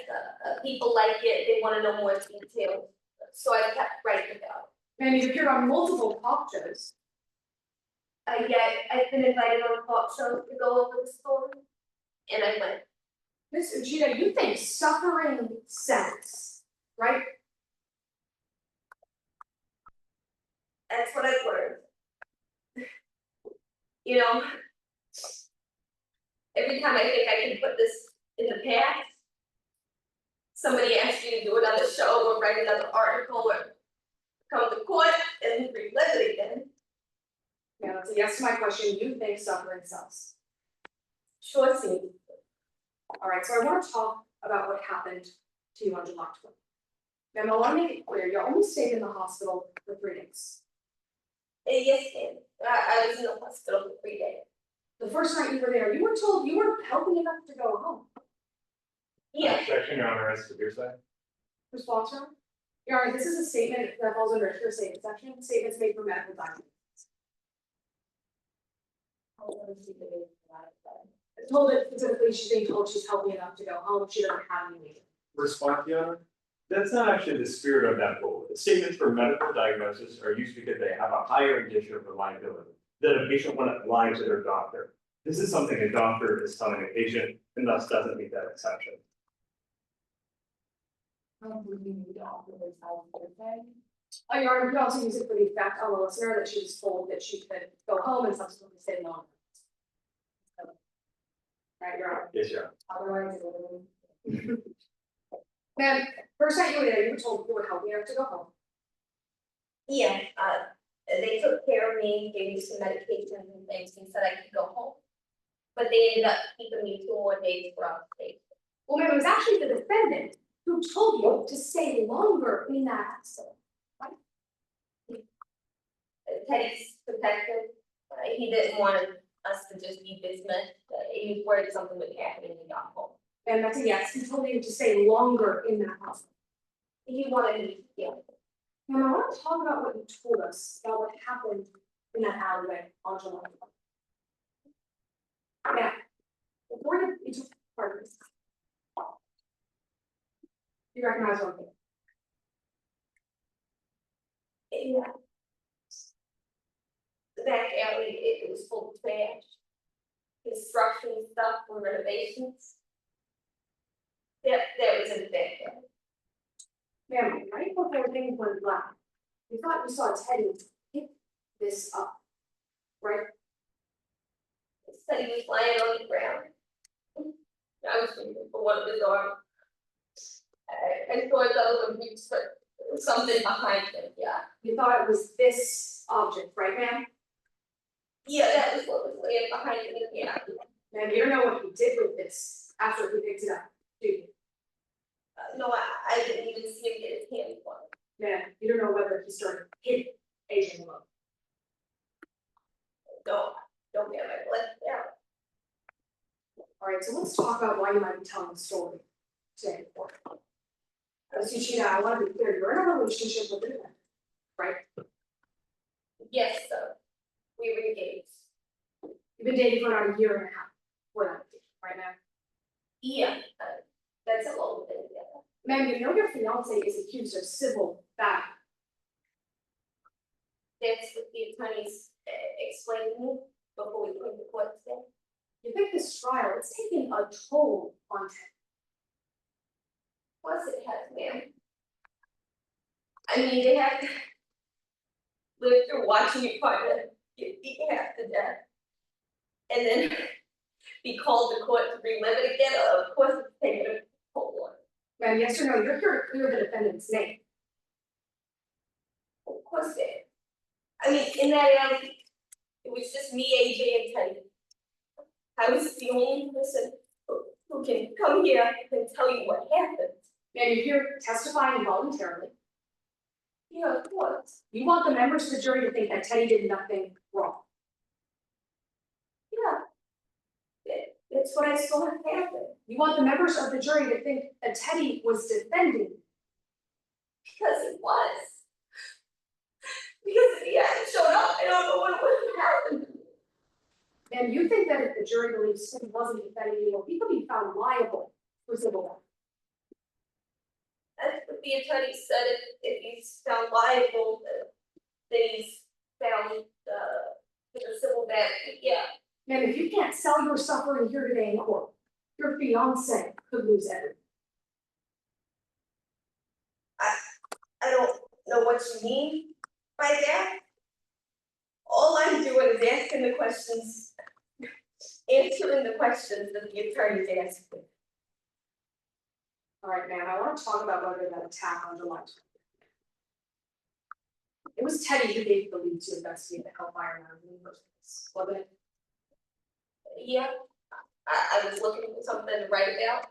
[SPEAKER 6] people like it, they wanna know more details, so I kept writing about
[SPEAKER 5] Man, you've appeared on multiple talk shows.
[SPEAKER 6] it. I've been invited on talk shows to go over the story, and I went.
[SPEAKER 5] Miss Uchida, you think suffering sells, right?
[SPEAKER 6] That's what I've learned. You know, every time I think I can put this in the past, somebody asks you to do another show or write another article or come to court and relive it again.
[SPEAKER 5] Yeah, that's a yes to my question. You think suffering sells.
[SPEAKER 6] Sure seems.
[SPEAKER 5] All right, so I want to talk about what happened to you on July 12th. Ma'am, I want to make it clear, you only stayed in the hospital for 3 days.
[SPEAKER 6] Yes, ma'am. I was in the hospital for 3 days.
[SPEAKER 5] The first night you were there, you were told you were healthy enough to go home.
[SPEAKER 6] Yeah,
[SPEAKER 2] Objection, Your Honor, as to hearsay.
[SPEAKER 5] Response, Your Honor? Your Honor, this is a statement that falls under a hearsay exception, statements made for medical documents. Told it specifically, she's being told she's healthy enough to go home, she doesn't have any leave.
[SPEAKER 2] Response, Your Honor. That's not actually the spirit of that rule. The statements for medical diagnosis are used because they have a higher indicia of reliability, that a patient wouldn't lie to their doctor. This is something a doctor is telling a patient and thus doesn't meet that exception.
[SPEAKER 5] Your Honor, we also use it for the fact on the listener that she was told that she could go home and subsequently stay longer. Right, Your Honor?
[SPEAKER 2] Yes, Your Honor.
[SPEAKER 5] Otherwise, it would. Ma'am, first night you were there, you were told you were healthy enough to go home.
[SPEAKER 6] yeah, they took care of me, gave me some medications and things, and said I could go home. But they ended up keeping me 2 more days throughout the day.
[SPEAKER 5] Well, ma'am, it was actually the defendant who told you to stay longer in that hospital.
[SPEAKER 6] Teddy's protective, he didn't want us to just be dismissed, he was worried something would happen and he got home.
[SPEAKER 5] And that's a yes, he told you to stay longer in that hospital.
[SPEAKER 6] He wanted me to feel.
[SPEAKER 5] Now, I want to talk about what you told us about what happened in that alleyway on July 12th. Now, before you took part of this, you recognize one thing.
[SPEAKER 6] Yeah. The back alley, it was full of trash. Construction stuff for renovations. That was in the back alley.
[SPEAKER 5] Ma'am, right before things went black, you thought you saw Teddy pick this up, right?
[SPEAKER 6] It said he was lying on the ground. I was looking for one of his arms. I thought that was a reach, but there was something behind him, yeah.
[SPEAKER 5] You thought it was this object, right, ma'am?
[SPEAKER 6] Yeah, that was what was laying behind him, yeah.
[SPEAKER 5] Ma'am, you don't know what he did with this after he picked it up, do you?
[SPEAKER 6] No, I didn't even see him get his hand on it.
[SPEAKER 5] Ma'am, you don't know whether he started hitting Adrian Lowe.
[SPEAKER 6] No, don't get my blood down.
[SPEAKER 5] All right, so let's talk about why you might be telling the story today. Ms. Uchida, I want to be clear, you're in a relationship with the defendant, right?
[SPEAKER 6] Yes, sir. We were engaged.
[SPEAKER 5] You've been dating for about a year and a half for that, right, ma'am?
[SPEAKER 6] Yeah, that's a long thing, yeah.
[SPEAKER 5] Ma'am, you know your fiance is accused of civil battery.
[SPEAKER 6] That's what the attorneys explained to me before we came to court today.
[SPEAKER 5] You think this trial is taking a toll on Ted?
[SPEAKER 6] Plus it has, ma'am. I mean, they have to live through watching your partner get beaten half to death. And then be called to court to relive it again, of course it's taking a toll on.
[SPEAKER 5] Ma'am, yes or no, you're here to clear the defendant's name.
[SPEAKER 6] Of course it is. I mean, in that alley, it was just me, AJ, and Teddy. I was the only person who can come here and tell you what happened.
[SPEAKER 5] Ma'am, you're here testifying voluntarily.
[SPEAKER 6] Yeah, of course.
[SPEAKER 5] You want the members of the jury to think that Teddy did nothing wrong.
[SPEAKER 6] Yeah. That's what I saw happen.
[SPEAKER 5] You want the members of the jury to think that Teddy was defending.
[SPEAKER 6] Because it was. Because if he hadn't showed up, I don't know what would have happened.
[SPEAKER 4] And you think that if the jury believes he wasn't defending you, he could be found liable for civil liability.
[SPEAKER 6] That's what the attorney said, if he's found liable, that he's found, with a civil ban, yeah.
[SPEAKER 4] And if you can't sell your suffering here today in court, your fiance could lose everything.
[SPEAKER 6] I don't know what you mean by that. All I'm doing is asking the questions, answering the questions that the attorney's asking.
[SPEAKER 4] All right, ma'am, I want to talk about whether that attack on July 20th. It was Teddy who gave the lead to investigate the Hellfire Mountain in the first place, wasn't it?
[SPEAKER 6] Yeah, I was looking for something to write about.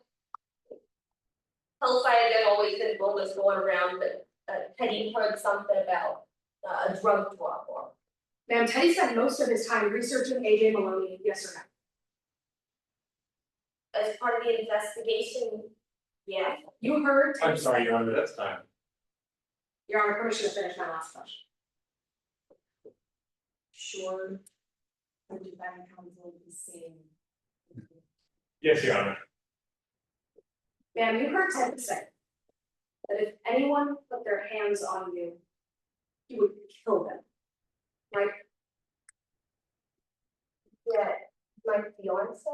[SPEAKER 6] Hellfire, there always been rumors going around that Teddy heard something about a drug drop or.
[SPEAKER 4] Ma'am, Teddy spent most of his time researching AJ Maloney, yes or no?
[SPEAKER 6] As part of the investigation, yeah.
[SPEAKER 4] You heard Teddy.
[SPEAKER 2] I'm sorry,
[SPEAKER 4] say-
[SPEAKER 2] Your Honor, that's time.
[SPEAKER 4] Your Honor, permission to finish my last question.
[SPEAKER 1] Sure. The defendant counsel is saying.
[SPEAKER 2] Yes, Your Honor.
[SPEAKER 4] Ma'am, you heard Teddy say that if anyone put their hands on you, you would kill them, right?
[SPEAKER 6] Yeah, my fiance.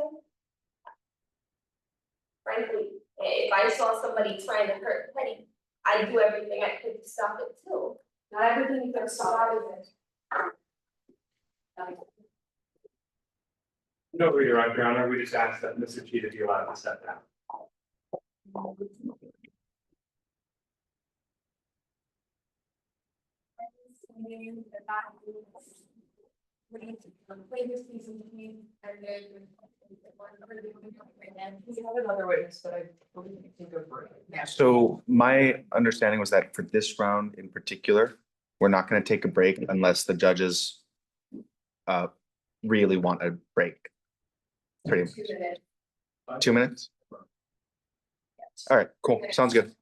[SPEAKER 6] Frankly, if I saw somebody trying to hurt Teddy, I'd do everything I could to stop it too.
[SPEAKER 4] Not everything you can stop with it.
[SPEAKER 2] No, Your Honor, we just asked that Mr. Cheetah be allowed to step down.
[SPEAKER 7] We have another witness, but I believe we can go for it.
[SPEAKER 8] So my understanding was that for this round in particular, we're not gonna take a break unless the judges really want a break. Pretty much.
[SPEAKER 4] 2 minutes.
[SPEAKER 8] 2 minutes? All right, cool. Sounds good.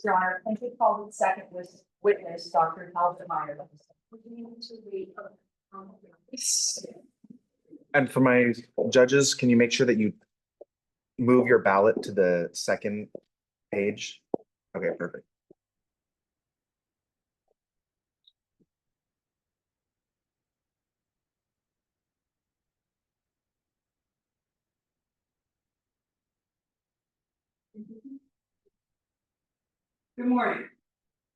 [SPEAKER 7] Your Honor, I think call the second witness, Dr. Meyer.
[SPEAKER 8] And for my judges, can you make sure that you move your ballot to the second page? Okay, perfect.
[SPEAKER 3] Good morning.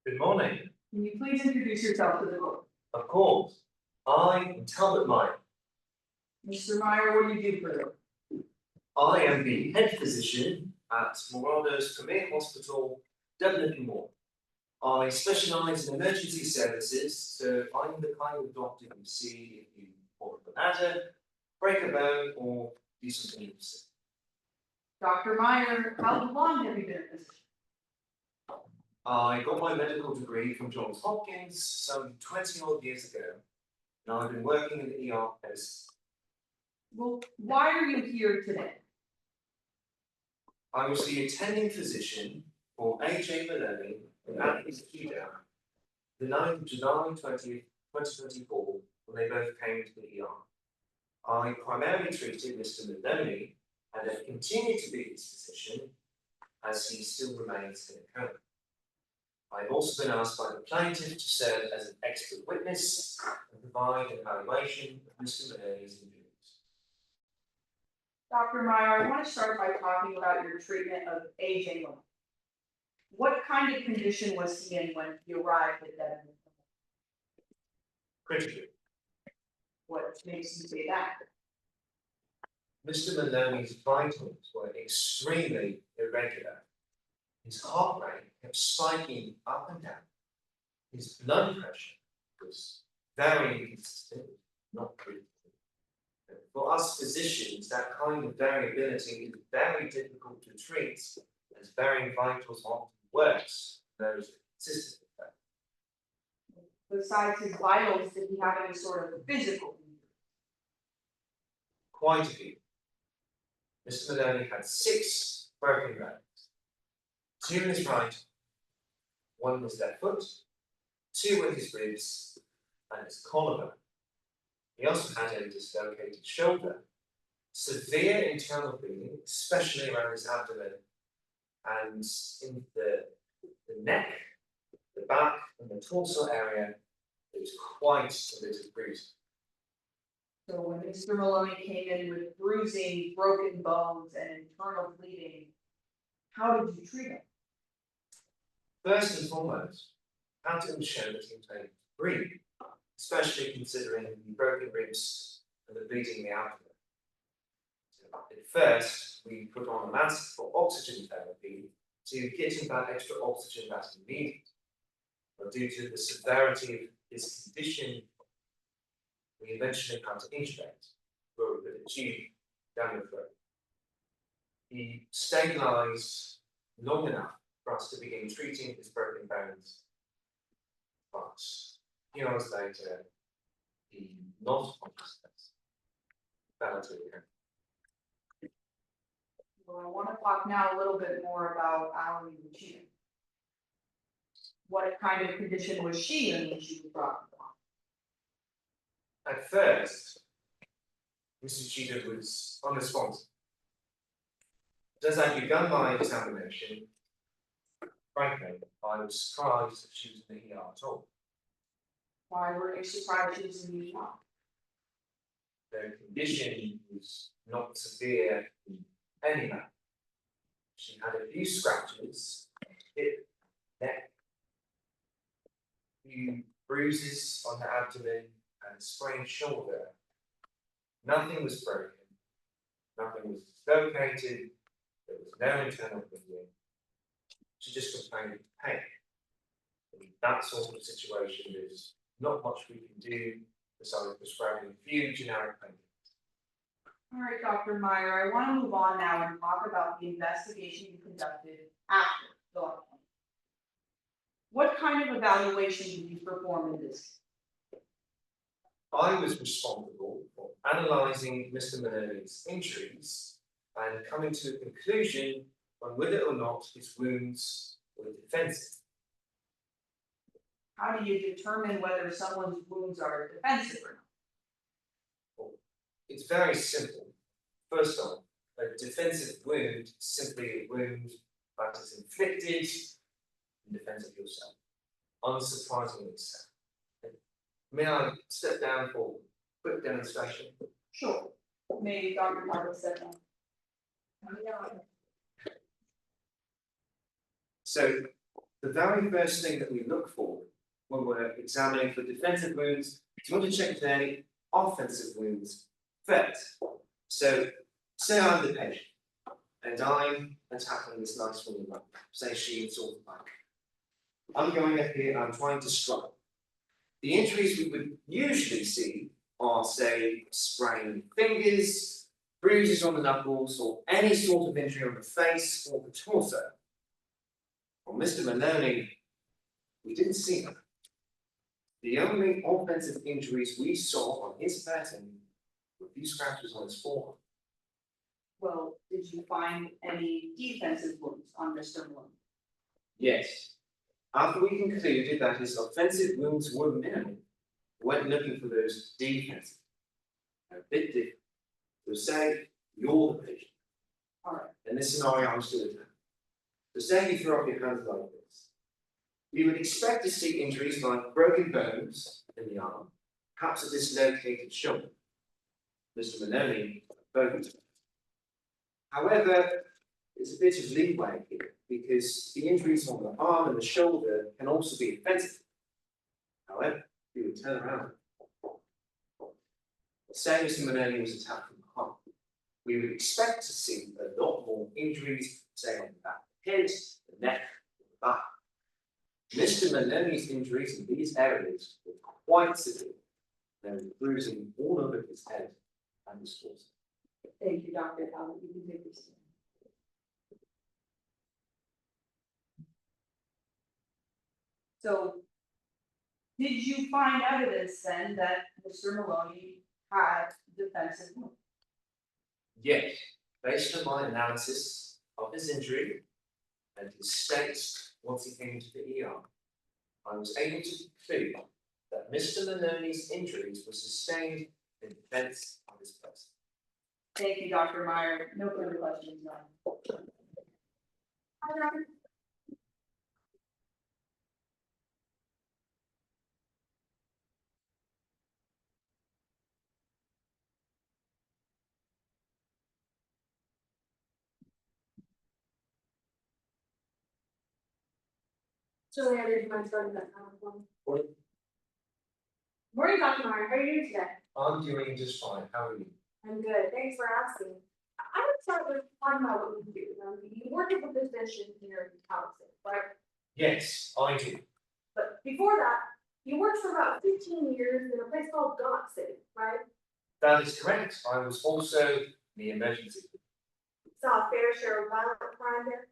[SPEAKER 9] Good morning.
[SPEAKER 3] Can you please introduce yourself to the court?
[SPEAKER 9] Of course, I am Talbot Meyer.
[SPEAKER 3] Mr. Meyer, what do you do for them?
[SPEAKER 9] I am the head physician at Morado's Premier Hospital, Dublin and more. I specialise in emergency services to find the kind of doctor you see if you fall off a ladder, break a bone, or do something else.
[SPEAKER 3] Dr. Meyer, how long have you been a physician?
[SPEAKER 9] I got my medical degree from Johns Hopkins some 20 odd years ago, and I've been working in the ER as
[SPEAKER 3] Well, why are you here today?
[SPEAKER 9] I was the attending physician for AJ Maloney at his down the 9th of July 2024, when they both came to the ER. I primarily treated Mr. Maloney and have continued to be his physician as he still remains in a coma. I've also been asked by the plaintiff to serve as an expert witness and provide an evaluation of Mr. Maloney's injuries.
[SPEAKER 3] Dr. Meyer, I want to start by talking about your treatment of AJ Maloney. What kind of condition was he in when he arrived at Devon?
[SPEAKER 9] Critical.
[SPEAKER 3] What makes you say that?
[SPEAKER 9] Mr. Maloney's vitals were extremely irregular. His heart rate kept spiking up and down. His blood pressure was very inconsistent, not critical. For us physicians, that kind of variability is very difficult to treat, as varying vitals are often worse than those consistent effect.
[SPEAKER 3] Besides his vitals, did he have any sort of physical injury?
[SPEAKER 9] Quite a few. Mr. Maloney had 6 broken legs. 2 in his right, 1 in his left foot, 2 in his ribs, and his collarbone. He also had a dislocated shoulder, severe internal bleeding, especially around his abdomen, and in the neck, the back, and the torso area. It was quite a bit of bruising.
[SPEAKER 3] So when Mr. Maloney came in with bruising, broken bones, and internal bleeding, how did you treat him?
[SPEAKER 9] First and foremost, how to ensure that he was able to breathe, especially considering the broken ribs and the bleeding in the abdomen. So at first, we put on a mask for oxygen therapy to get him that extra oxygen that he needed. But due to the severity of his condition, we eventually had to intubate, where we put a tube down the throat. He stabilised long enough for us to begin treating his broken bones. But a few hours later, he lost consciousness, fell into the ground.
[SPEAKER 3] Well, I want to talk now a little bit more about Alan Uchida. What kind of condition was she in when she was brought to the
[SPEAKER 9] At first, Mrs. Cheetah was unresponsive. But as I began my examination, frankly, I was surprised that she was in the ER at all.
[SPEAKER 3] Why were you surprised she was in the ER?
[SPEAKER 9] The condition was not severe in any manner. She had a few scratches, hip, neck, a few bruises on her abdomen, and a sprained shoulder. Nothing was broken, nothing was dislocated, there was no internal bleeding. She just complained of pain. In that sort of situation, there's not much we can do besides prescribing a few generic painkillers.
[SPEAKER 3] All right, Dr. Meyer, I want to move on now and talk about the investigation you conducted after the lockdown. What kind of evaluation did you perform in this?
[SPEAKER 9] I was responsible for analysing Mr. Maloney's injuries and coming to a conclusion on whether or not his wounds or defensive.
[SPEAKER 3] How do you determine whether someone's wounds are defensive or not?
[SPEAKER 9] It's very simple. First off, a defensive wound is simply a wound that is inflicted in defense of yourself. Unsurprisingly so. May I step down for a quick demonstration?
[SPEAKER 3] Sure. Maybe Dr. Marvel said that.
[SPEAKER 9] So the very first thing that we look for when we're examining for defensive wounds is we want to check if there are any offensive wounds first. So say I'm the patient and I'm attacking this nice woman, say she's all back. I'm going up here, I'm trying to strike. The injuries we would usually see are, say, sprained fingers, bruises on the knuckles, or any sort of injury on the face or the torso. On Mr. Maloney, we didn't see that. The only offensive injuries we saw on his pattern were a few scratches on his forearm.
[SPEAKER 3] Well, did you find any defensive wounds on Mr. Malone?
[SPEAKER 9] Yes. After we concluded that his offensive wounds were minimal, we went looking for those defensive. A bit different. So say you're the patient.
[SPEAKER 3] Alright.
[SPEAKER 9] In this scenario, I'm still attacking. So say you throw up your hands like this. You would expect to see injuries like broken bones in the arm, perhaps a dislocated shoulder. Mr. Maloney, both. However, there's a bit of leeway here because the injuries on the arm and the shoulder can also be offensive. However, if you would turn around, say Mr. Maloney was attacked from behind, we would expect to see a lot more injuries, say on the back of the head, the neck, the back. Mr. Maloney's injuries in these areas were quite severe. There was bruising all over his head and his torso.
[SPEAKER 3] Thank you, Dr. Allen. You can take this. So, did you find evidence then that Mr. Maloney had defensive wounds?
[SPEAKER 9] Yes, based on my analysis of his injury and his state once he came to the ER, I was able to conclude that Mr. Maloney's injuries were sustained in defense of his person.
[SPEAKER 3] Thank you, Dr. Meyer. No further questions now.
[SPEAKER 4] Julie, I didn't mind starting that one.
[SPEAKER 9] Morning.
[SPEAKER 4] Morning, Dr. Meyer, how are you doing today?
[SPEAKER 9] I'm doing just fine. How are you?
[SPEAKER 4] I'm good, thanks for asking. I would start with talking about what you do. You work as a physician here in Towson, right?
[SPEAKER 9] Yes, I do.
[SPEAKER 4] But before that, you worked for about 15 years in a place called Gauntlet, right?
[SPEAKER 9] That is correct. I was also the emergency
[SPEAKER 4] Saw a fair share of violent crime there.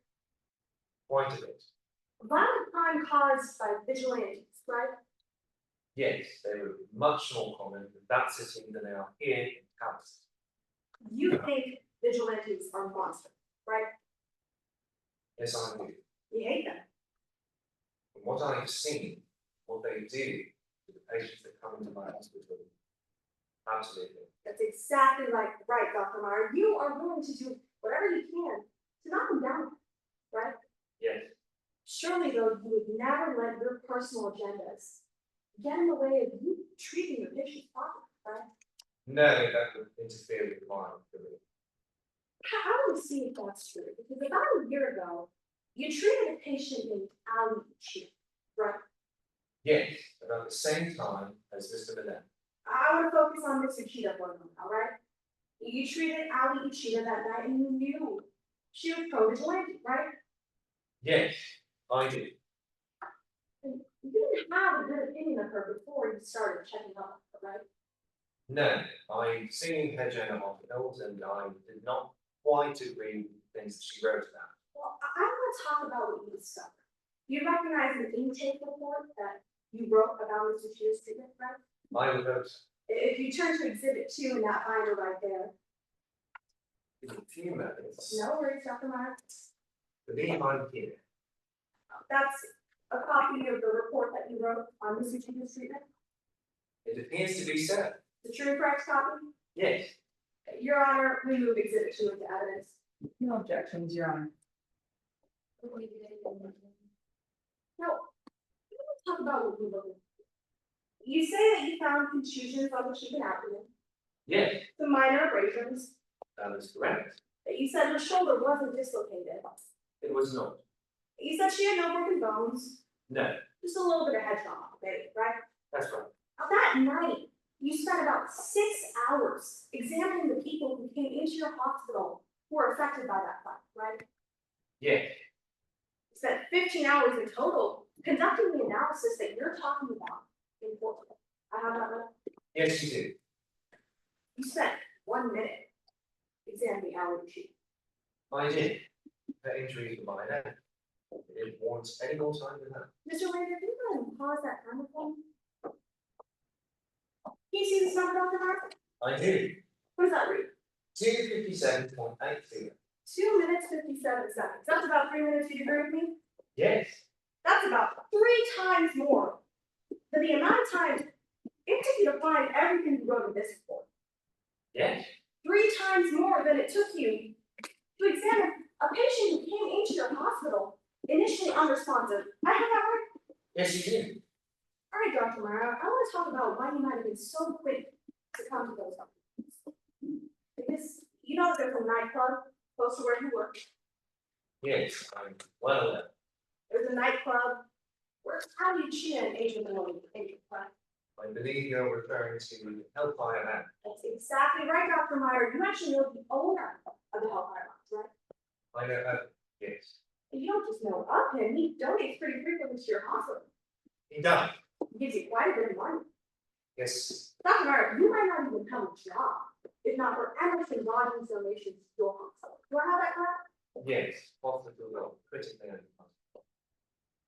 [SPEAKER 9] quite a bit.
[SPEAKER 4] Violent crime caused by vigilantes, right?
[SPEAKER 9] Yes, they were much more common in that city than they are here in Towson.
[SPEAKER 4] You think vigilantes are monsters, right?
[SPEAKER 9] Yes, I do.
[SPEAKER 4] You hate them.
[SPEAKER 9] From what I have seen, what they do to the patients that come into my hospital, absolutely.
[SPEAKER 4] That's exactly right, Dr. Meyer. You are willing to do whatever you can to knock them down, right?
[SPEAKER 9] Yes,
[SPEAKER 4] Surely, though, you would never let your personal agendas get in the way of you treating your patients properly, right?
[SPEAKER 9] no, that would interfere with my career.
[SPEAKER 4] I want to see if that's true, because about a year ago, you treated a patient named Ali Chi, right?
[SPEAKER 9] Yes, about the same time as Mr. Malone.
[SPEAKER 4] I want to focus on Mr. Cheetah for a moment, all right? You treated Ali Cheetah that night, and you knew she was pro-vigilante, right?
[SPEAKER 9] Yes, I do.
[SPEAKER 4] And you didn't have a good opinion of her before you started checking up, right?
[SPEAKER 9] No, I've seen her journal articles and I did not quite agree with the things that she wrote about.
[SPEAKER 4] Well, I want to talk about what you discovered. You recognize an intake report that you wrote about Mr. Cheetah's treatment, right?
[SPEAKER 9] I would hope so.
[SPEAKER 4] If you turn to exhibit 2 in that binder right there.
[SPEAKER 9] In a few moments,
[SPEAKER 4] No worries, Dr. Meyer.
[SPEAKER 9] believe I'm here.
[SPEAKER 4] that's a copy of the report that you wrote on Mr. Chica's treatment?
[SPEAKER 9] It appears to be so.
[SPEAKER 4] The true and correct copy?
[SPEAKER 9] Yes.
[SPEAKER 4] Your Honor, we move exhibit 2 into evidence.
[SPEAKER 7] No objections, Your Honor.
[SPEAKER 4] Now, let's talk about what we look at. You say that you found contusions on the cheek and abdomen,
[SPEAKER 9] Yes,
[SPEAKER 4] some minor abrasions,
[SPEAKER 9] that is correct.
[SPEAKER 4] that you said her shoulder wasn't dislocated.
[SPEAKER 9] It was not.
[SPEAKER 4] You said she had no broken bones,
[SPEAKER 9] No,
[SPEAKER 4] just a little bit of head trauma, okay, right?
[SPEAKER 9] that's right.
[SPEAKER 4] Now that night, you spent about 6 hours examining the people who came into your hospital who were affected by that fight, right?
[SPEAKER 9] Yes,
[SPEAKER 4] You spent 15 hours in total conducting the analysis that you're talking about in court. I have that right?
[SPEAKER 9] yes, you did.
[SPEAKER 4] You spent 1 minute examining Alan cheek.
[SPEAKER 9] I did. Her injuries were minor. It didn't warrant any more time than that.
[SPEAKER 4] Mr. Rader, can you go ahead and pause that camera for me? Can you see this number, Dr. Mark?
[SPEAKER 9] I did.
[SPEAKER 4] What does that read?
[SPEAKER 9] 257.80.
[SPEAKER 4] 2 minutes, 57 seconds. That's about 3 minutes, you agree with me?
[SPEAKER 9] Yes,
[SPEAKER 4] That's about 3 times more than the amount of time it took you to find everything you wrote in this report.
[SPEAKER 9] yes,
[SPEAKER 4] 3 times more than it took you to examine a patient who came into your hospital initially unresponsive. I have that right?
[SPEAKER 9] yes, you did.
[SPEAKER 4] All right, Dr. Mara, I want to talk about why you might have been so quick to come to those documents. Because you know there's a nightclub close to where you work.
[SPEAKER 9] Yes, I'm well aware.
[SPEAKER 4] There's a nightclub where how do you cheat an agent in a
[SPEAKER 9] I believe you're referring to Hellfire Man.
[SPEAKER 4] That's exactly right, Dr. Meyer. You actually know the owner of the Hellfire Lounge, right?
[SPEAKER 9] I know, yes.
[SPEAKER 4] And you don't just know of him, he donates pretty frequently to your hospital.
[SPEAKER 9] He does.
[SPEAKER 4] He gives you quite a bit of money.
[SPEAKER 9] Yes,
[SPEAKER 4] Dr. Meyer, you might not even have a job if not for Emerson Rodgers' donations to your hospital. Do I have that correct?
[SPEAKER 9] yes, hospital will critically underfunded.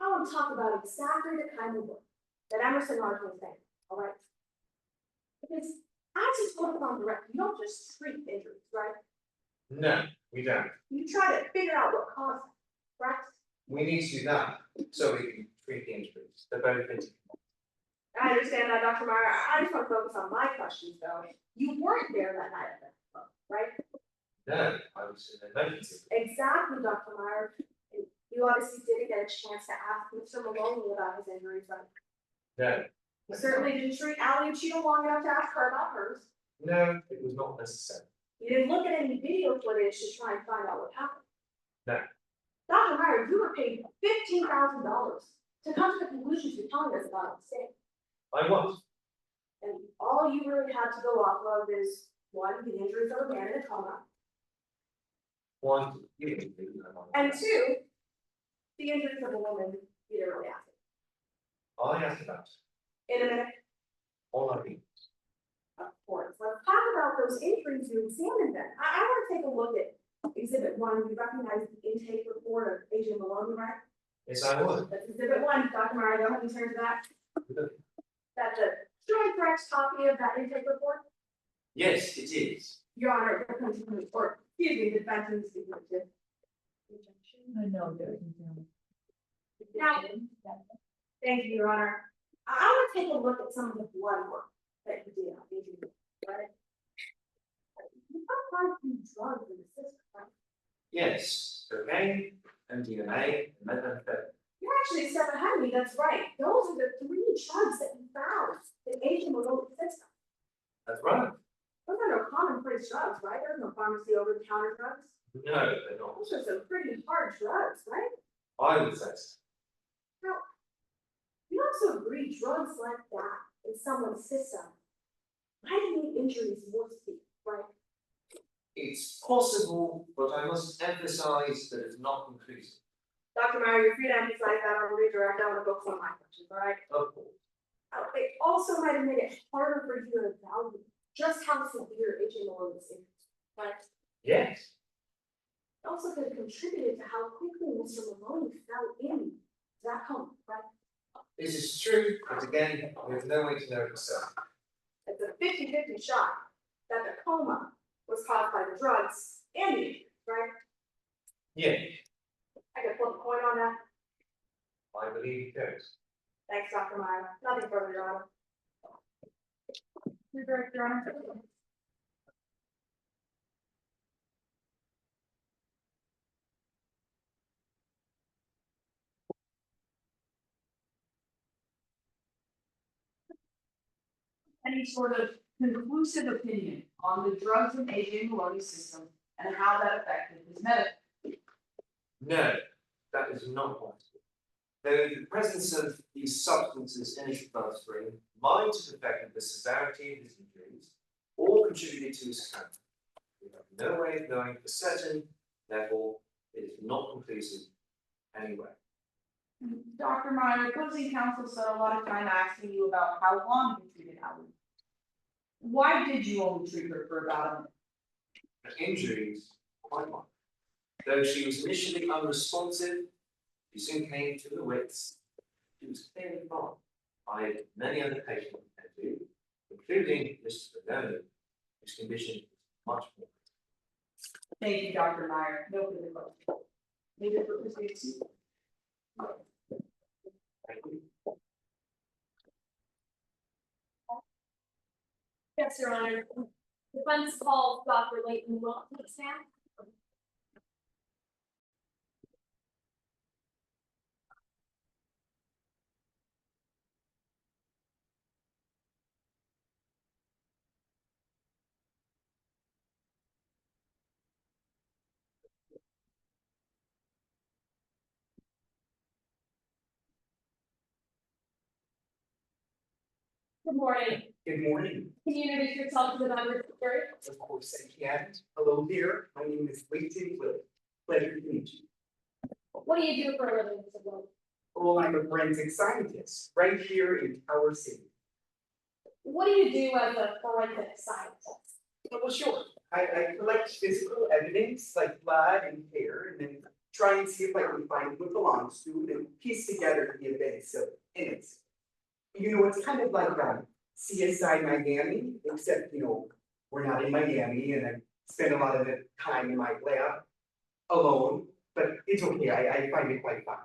[SPEAKER 4] I want to talk about exactly the kind of work that Emerson Rodgers was saying, all right? Because as you told us on direct, you don't just treat injuries, right?
[SPEAKER 9] No, we don't.
[SPEAKER 4] You try to figure out what caused them, correct?
[SPEAKER 9] We need to do that so we can treat the injuries. They're both interconnected.
[SPEAKER 4] I understand that, Dr. Meyer. I just want to focus on my questions, though. You weren't there that night at that club, right?
[SPEAKER 9] No, I was in an emergency.
[SPEAKER 4] Exactly, Dr. Meyer. And you obviously didn't get a chance to ask Mr. Maloney about his injuries, right?
[SPEAKER 9] No.
[SPEAKER 4] You certainly didn't treat Ally Cheetah long enough to ask her about hers.
[SPEAKER 9] No, it was not necessary.
[SPEAKER 4] You didn't look at any video footage to try and find out what happened.
[SPEAKER 9] No.
[SPEAKER 4] Dr. Meyer, you were paid $15,000 to come to the conclusions you're telling us about a mistake.
[SPEAKER 9] I was.
[SPEAKER 4] And all you really had to go off of is, one, the injuries of a man in a coma,
[SPEAKER 9] One, you didn't do that.
[SPEAKER 4] and 2, the injuries of a woman you didn't really ask.
[SPEAKER 9] I asked about
[SPEAKER 4] In a minute,
[SPEAKER 9] all I mean.
[SPEAKER 4] of course, let's talk about those injuries you examined then. I want to take a look at Exhibit 1. You recognize the intake report of Agent Maloney, right?
[SPEAKER 9] Yes, I would.
[SPEAKER 4] That's Exhibit 1, Dr. Meyer, don't have any turn to that. That's a true and correct copy of that intake report.
[SPEAKER 9] Yes, it is.
[SPEAKER 4] Your Honor, the defense, or excuse me, the defense is signature.
[SPEAKER 7] I know that.
[SPEAKER 4] Now, thank you, Your Honor. I want to take a look at some of the blood work that you did on Adrian, right? You found quite a few drugs in the system, right?
[SPEAKER 9] Yes, cocaine, MDMA, and methamphetamine.
[SPEAKER 4] You're actually a step ahead of me, that's right. Those are the 3 drugs that you found in Adrian Malone's system.
[SPEAKER 9] That's right.
[SPEAKER 4] Those are no commonplace drugs, right? There's no pharmacy over-the-counter drugs.
[SPEAKER 9] No, they're not.
[SPEAKER 4] Those are some pretty hard drugs, right?
[SPEAKER 9] I would say so.
[SPEAKER 4] Now, you also agree drugs like that in someone's system might make injuries more severe, right?
[SPEAKER 9] It's possible, but I must emphasize that it's not conclusive.
[SPEAKER 4] Dr. Meyer, you're free to emphasize that on redirect. I want to focus on my questions, all right?
[SPEAKER 9] Of course.
[SPEAKER 4] It also might have made it harder for you to evaluate just how severe Agent Malone is, right?
[SPEAKER 9] Yes.
[SPEAKER 4] It also could have contributed to how quickly Mr. Malone fell in that coma, right?
[SPEAKER 9] This is true, but again, there's no way to know for certain.
[SPEAKER 4] It's a 50-50 shot that the coma was caused by the drugs and the injuries, right?
[SPEAKER 9] Yeah.
[SPEAKER 4] I could flip a coin on that.
[SPEAKER 9] I believe he could.
[SPEAKER 6] Thanks, Dr. Meyer. Nothing further, Your Honor.
[SPEAKER 5] Your Honor.
[SPEAKER 10] Any sort of conclusive opinion on the drugs in AJ Maloney's system and how that affected his medical.
[SPEAKER 9] No, that is not possible. Though the presence of these substances in his bloodstream might have affected the severity of his injuries or contributed to his cancer. We have no way of knowing for certain, therefore it is not conclusive anyway.
[SPEAKER 10] Dr. Meyer, opposing counsel spent a lot of time asking you about how long you treated Alan. Why did you only treat her for about a minute?
[SPEAKER 9] Her injuries were quite minor. Though she was initially unresponsive, she soon came to her wits. She was clearly fine. I had many other patients I do, including Mr. Benoni, whose condition is much more.
[SPEAKER 10] Thank you, Dr. Meyer. No further questions. May the witness be excused.
[SPEAKER 9] Thank you.
[SPEAKER 4] Yes, Your Honor. Defense calls Dr. Layton Will to the stand. Good morning.
[SPEAKER 11] Good morning.
[SPEAKER 4] Can you introduce yourself to the members of the jury?
[SPEAKER 11] Of course I can. Hello there. My name is Layton Will. Pleasure to meet you.
[SPEAKER 4] What do you do for a living, Mr. Will?
[SPEAKER 11] Oh, I'm a forensic scientist right here in Tower City.
[SPEAKER 4] What do you do as a forensic scientist?
[SPEAKER 11] Oh, well, sure. I collect physical evidence like blood and hair and then try and see if I can find what belongs to it and piece together the events of innocence. You know, it's kind of like CSI Miami, except, you know, we're not in Miami and I spend a lot of the time in my lab alone, but it's okay. I find it quite fun.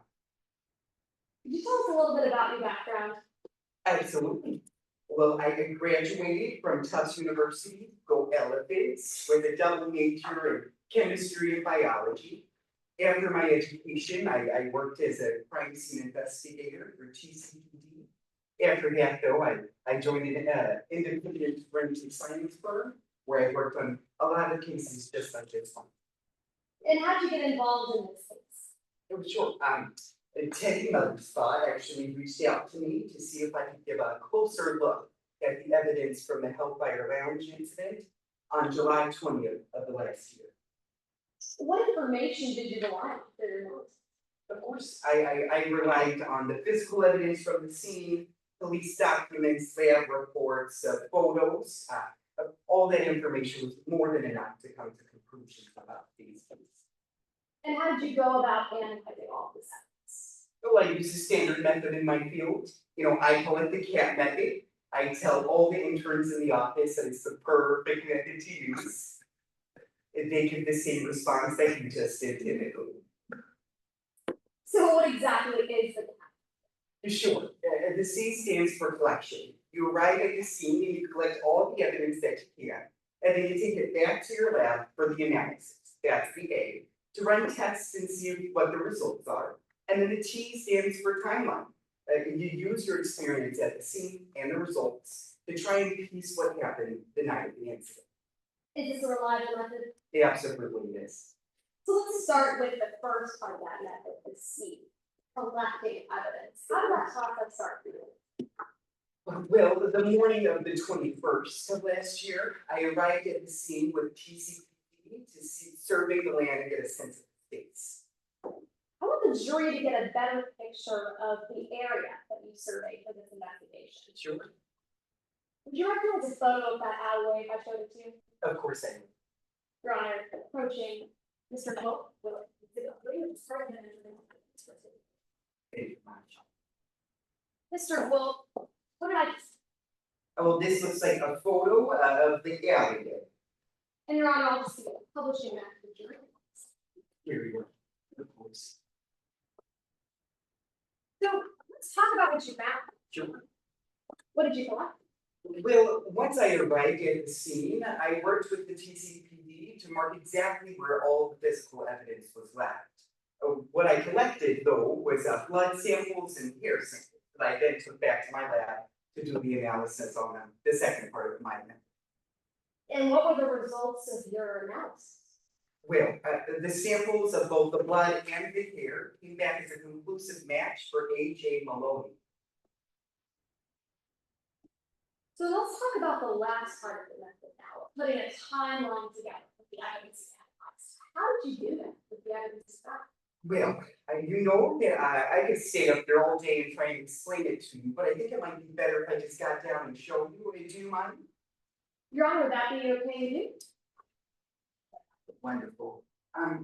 [SPEAKER 4] Could you tell us a little bit about your background?
[SPEAKER 11] Absolutely. Well, I graduated from Tufts University, go Elephants, with a double major in chemistry and biology. After my education, I worked as a crime scene investigator for TCPD. After that, though, I joined an independent forensic science firm where I worked on a lot of cases just like this one.
[SPEAKER 4] And how did you get involved in this case?
[SPEAKER 11] It was short. Teddy Motherspot actually reached out to me to see if I could give a closer look at the evidence from the Hellfire Lounge incident on July 20th of the last year.
[SPEAKER 4] What information did you rely on for your notes?
[SPEAKER 11] Of course, I relied on the physical evidence from the scene, police documents, lab reports, photos. All that information was more than enough to come to conclusions about these cases.
[SPEAKER 4] And how did you go about analyzing all this evidence?
[SPEAKER 11] Well, I use a standard method in my field. You know, I call it the CAT method. I tell all the interns in the office that it's the perfect method to use. If they give the same response that you just did typically.
[SPEAKER 4] So what exactly is the CAT?
[SPEAKER 11] Sure, the C stands for collection. You arrive at the scene and you collect all the evidence that you can, and then you take it back to your lab for the analysis. That's the A. To run tests and see what the results are. And then the T stands for timeline. You use your experience at the scene and the results to try and piece what happened the night of the incident.
[SPEAKER 4] Is this a reliable method?
[SPEAKER 11] It absolutely is.
[SPEAKER 4] So let's start with the first part of that method, the C, collecting evidence. How did that process start for you?
[SPEAKER 11] Well, the morning of the 21st of last year, I arrived at the scene with TCPD to survey the land and get a sense of the space.
[SPEAKER 4] I want the jury to get a better picture of the area that you surveyed for this investigation.
[SPEAKER 11] Sure.
[SPEAKER 4] Would you recognize a photo of that alleyway if I showed it to you?
[SPEAKER 11] Of course I will.
[SPEAKER 4] Your Honor, approaching Mr. Pope, will
[SPEAKER 11] Thank you much.
[SPEAKER 4] Mr. Wolf, what did I just,
[SPEAKER 11] Oh, this looks like a photo of the alleyway.
[SPEAKER 4] and Your Honor, I'll just see it, publishing that to the jury.
[SPEAKER 11] Here we go. Of course.
[SPEAKER 4] So let's talk about what you found.
[SPEAKER 11] Sure.
[SPEAKER 4] What did you find?
[SPEAKER 11] Well, once I arrived at the scene, I worked with the TCPD to mark exactly where all the physical evidence was left. What I collected though was blood samples and hair samples that I then took back to my lab to do the analysis on the second part of my method.
[SPEAKER 4] And what were the results of your analysis?
[SPEAKER 11] Well, the samples of both the blood and the hair came back as a conclusive match for A.J. Maloney.
[SPEAKER 4] So let's talk about the last part of the method now, putting a timeline together with the evidence analyzed. How did you do that with the evidence analyzed?
[SPEAKER 11] Well, you know that I could stay up there all day and try and explain it to you, but I think it might be better if I just got down and showed you. Do you mind?
[SPEAKER 4] Your Honor, would that be okay to do?
[SPEAKER 11] Wonderful. I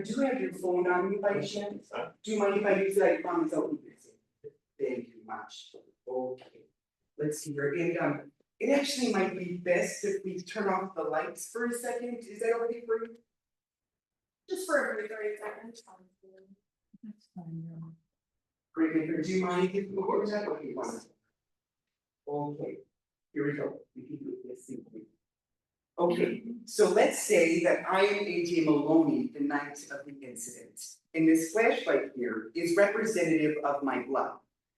[SPEAKER 11] do have your phone on me by chance. Do you mind if I use it? I promise I'll be busy. Thank you much. Okay. Let's see here. And it actually might be best if we turn off the lights for a second. Is that okay for you?
[SPEAKER 4] Just for a brief 30 seconds.
[SPEAKER 11] Great, do you mind if we work that? Okay, wonderful. Okay, here we go. We can do this simply. Okay, so let's say that I am A.J. Maloney the night of the incident. And this flashlight here is representative of my blood.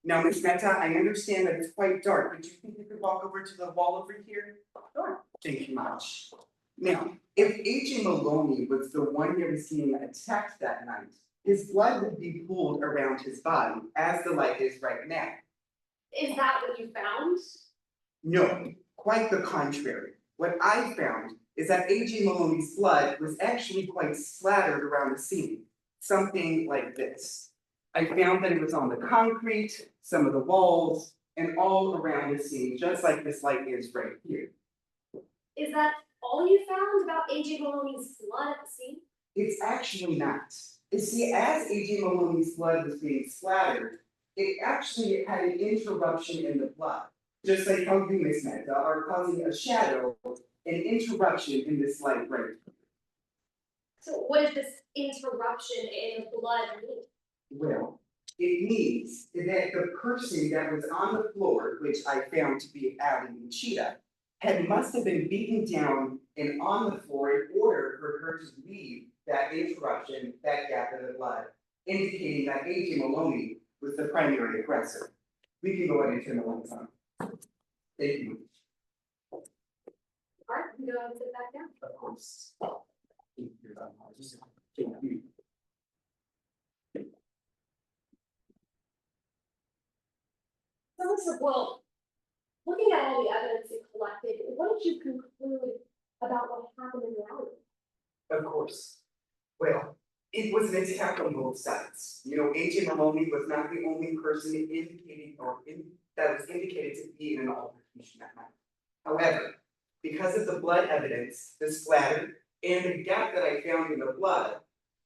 [SPEAKER 11] Now, Ms. Mehta, I understand that it's quite dark, but do you think you could walk over to the wall over here? Sure. Thank you much. Now, if A.J. Maloney was the one that was being attacked that night, his blood would be pooled around his body, as the light is right now.
[SPEAKER 4] Is that what you found?
[SPEAKER 11] No, quite the contrary. What I found is that A.J. Maloney's blood was actually quite splattered around the scene, something like this. I found that it was on the concrete, some of the walls, and all around the scene, just like this light is right here.
[SPEAKER 4] Is that all you found about A.J. Maloney's blood at the scene?
[SPEAKER 11] It's actually not. You see, as A.J. Maloney's blood was being splattered, it actually had an interruption in the blood. Just like how you, Ms. Mehta, are causing a shadow, an interruption in this light right here.
[SPEAKER 4] So what does this interruption in the blood mean?
[SPEAKER 11] Well, it means that the person that was on the floor, which I found to be Ali Uchida, must have been beaten down and on the floor in order for her to leave that interruption, that gap in the blood, indicating that A.J. Maloney was the primary aggressor. We can go ahead and turn the lights on. Thank you.
[SPEAKER 4] All right, we can go ahead and sit back down.
[SPEAKER 11] Of course. Thank you.
[SPEAKER 4] So Mr. Well, looking at all the evidence you collected, what did you conclude about what happened in reality?
[SPEAKER 11] Of course. Well, it was an attack on both sides. You know, A.J. Maloney was not the only person that was indicated to be in an altercation that night. However, because of the blood evidence, the splatter, and the gap that I found in the blood,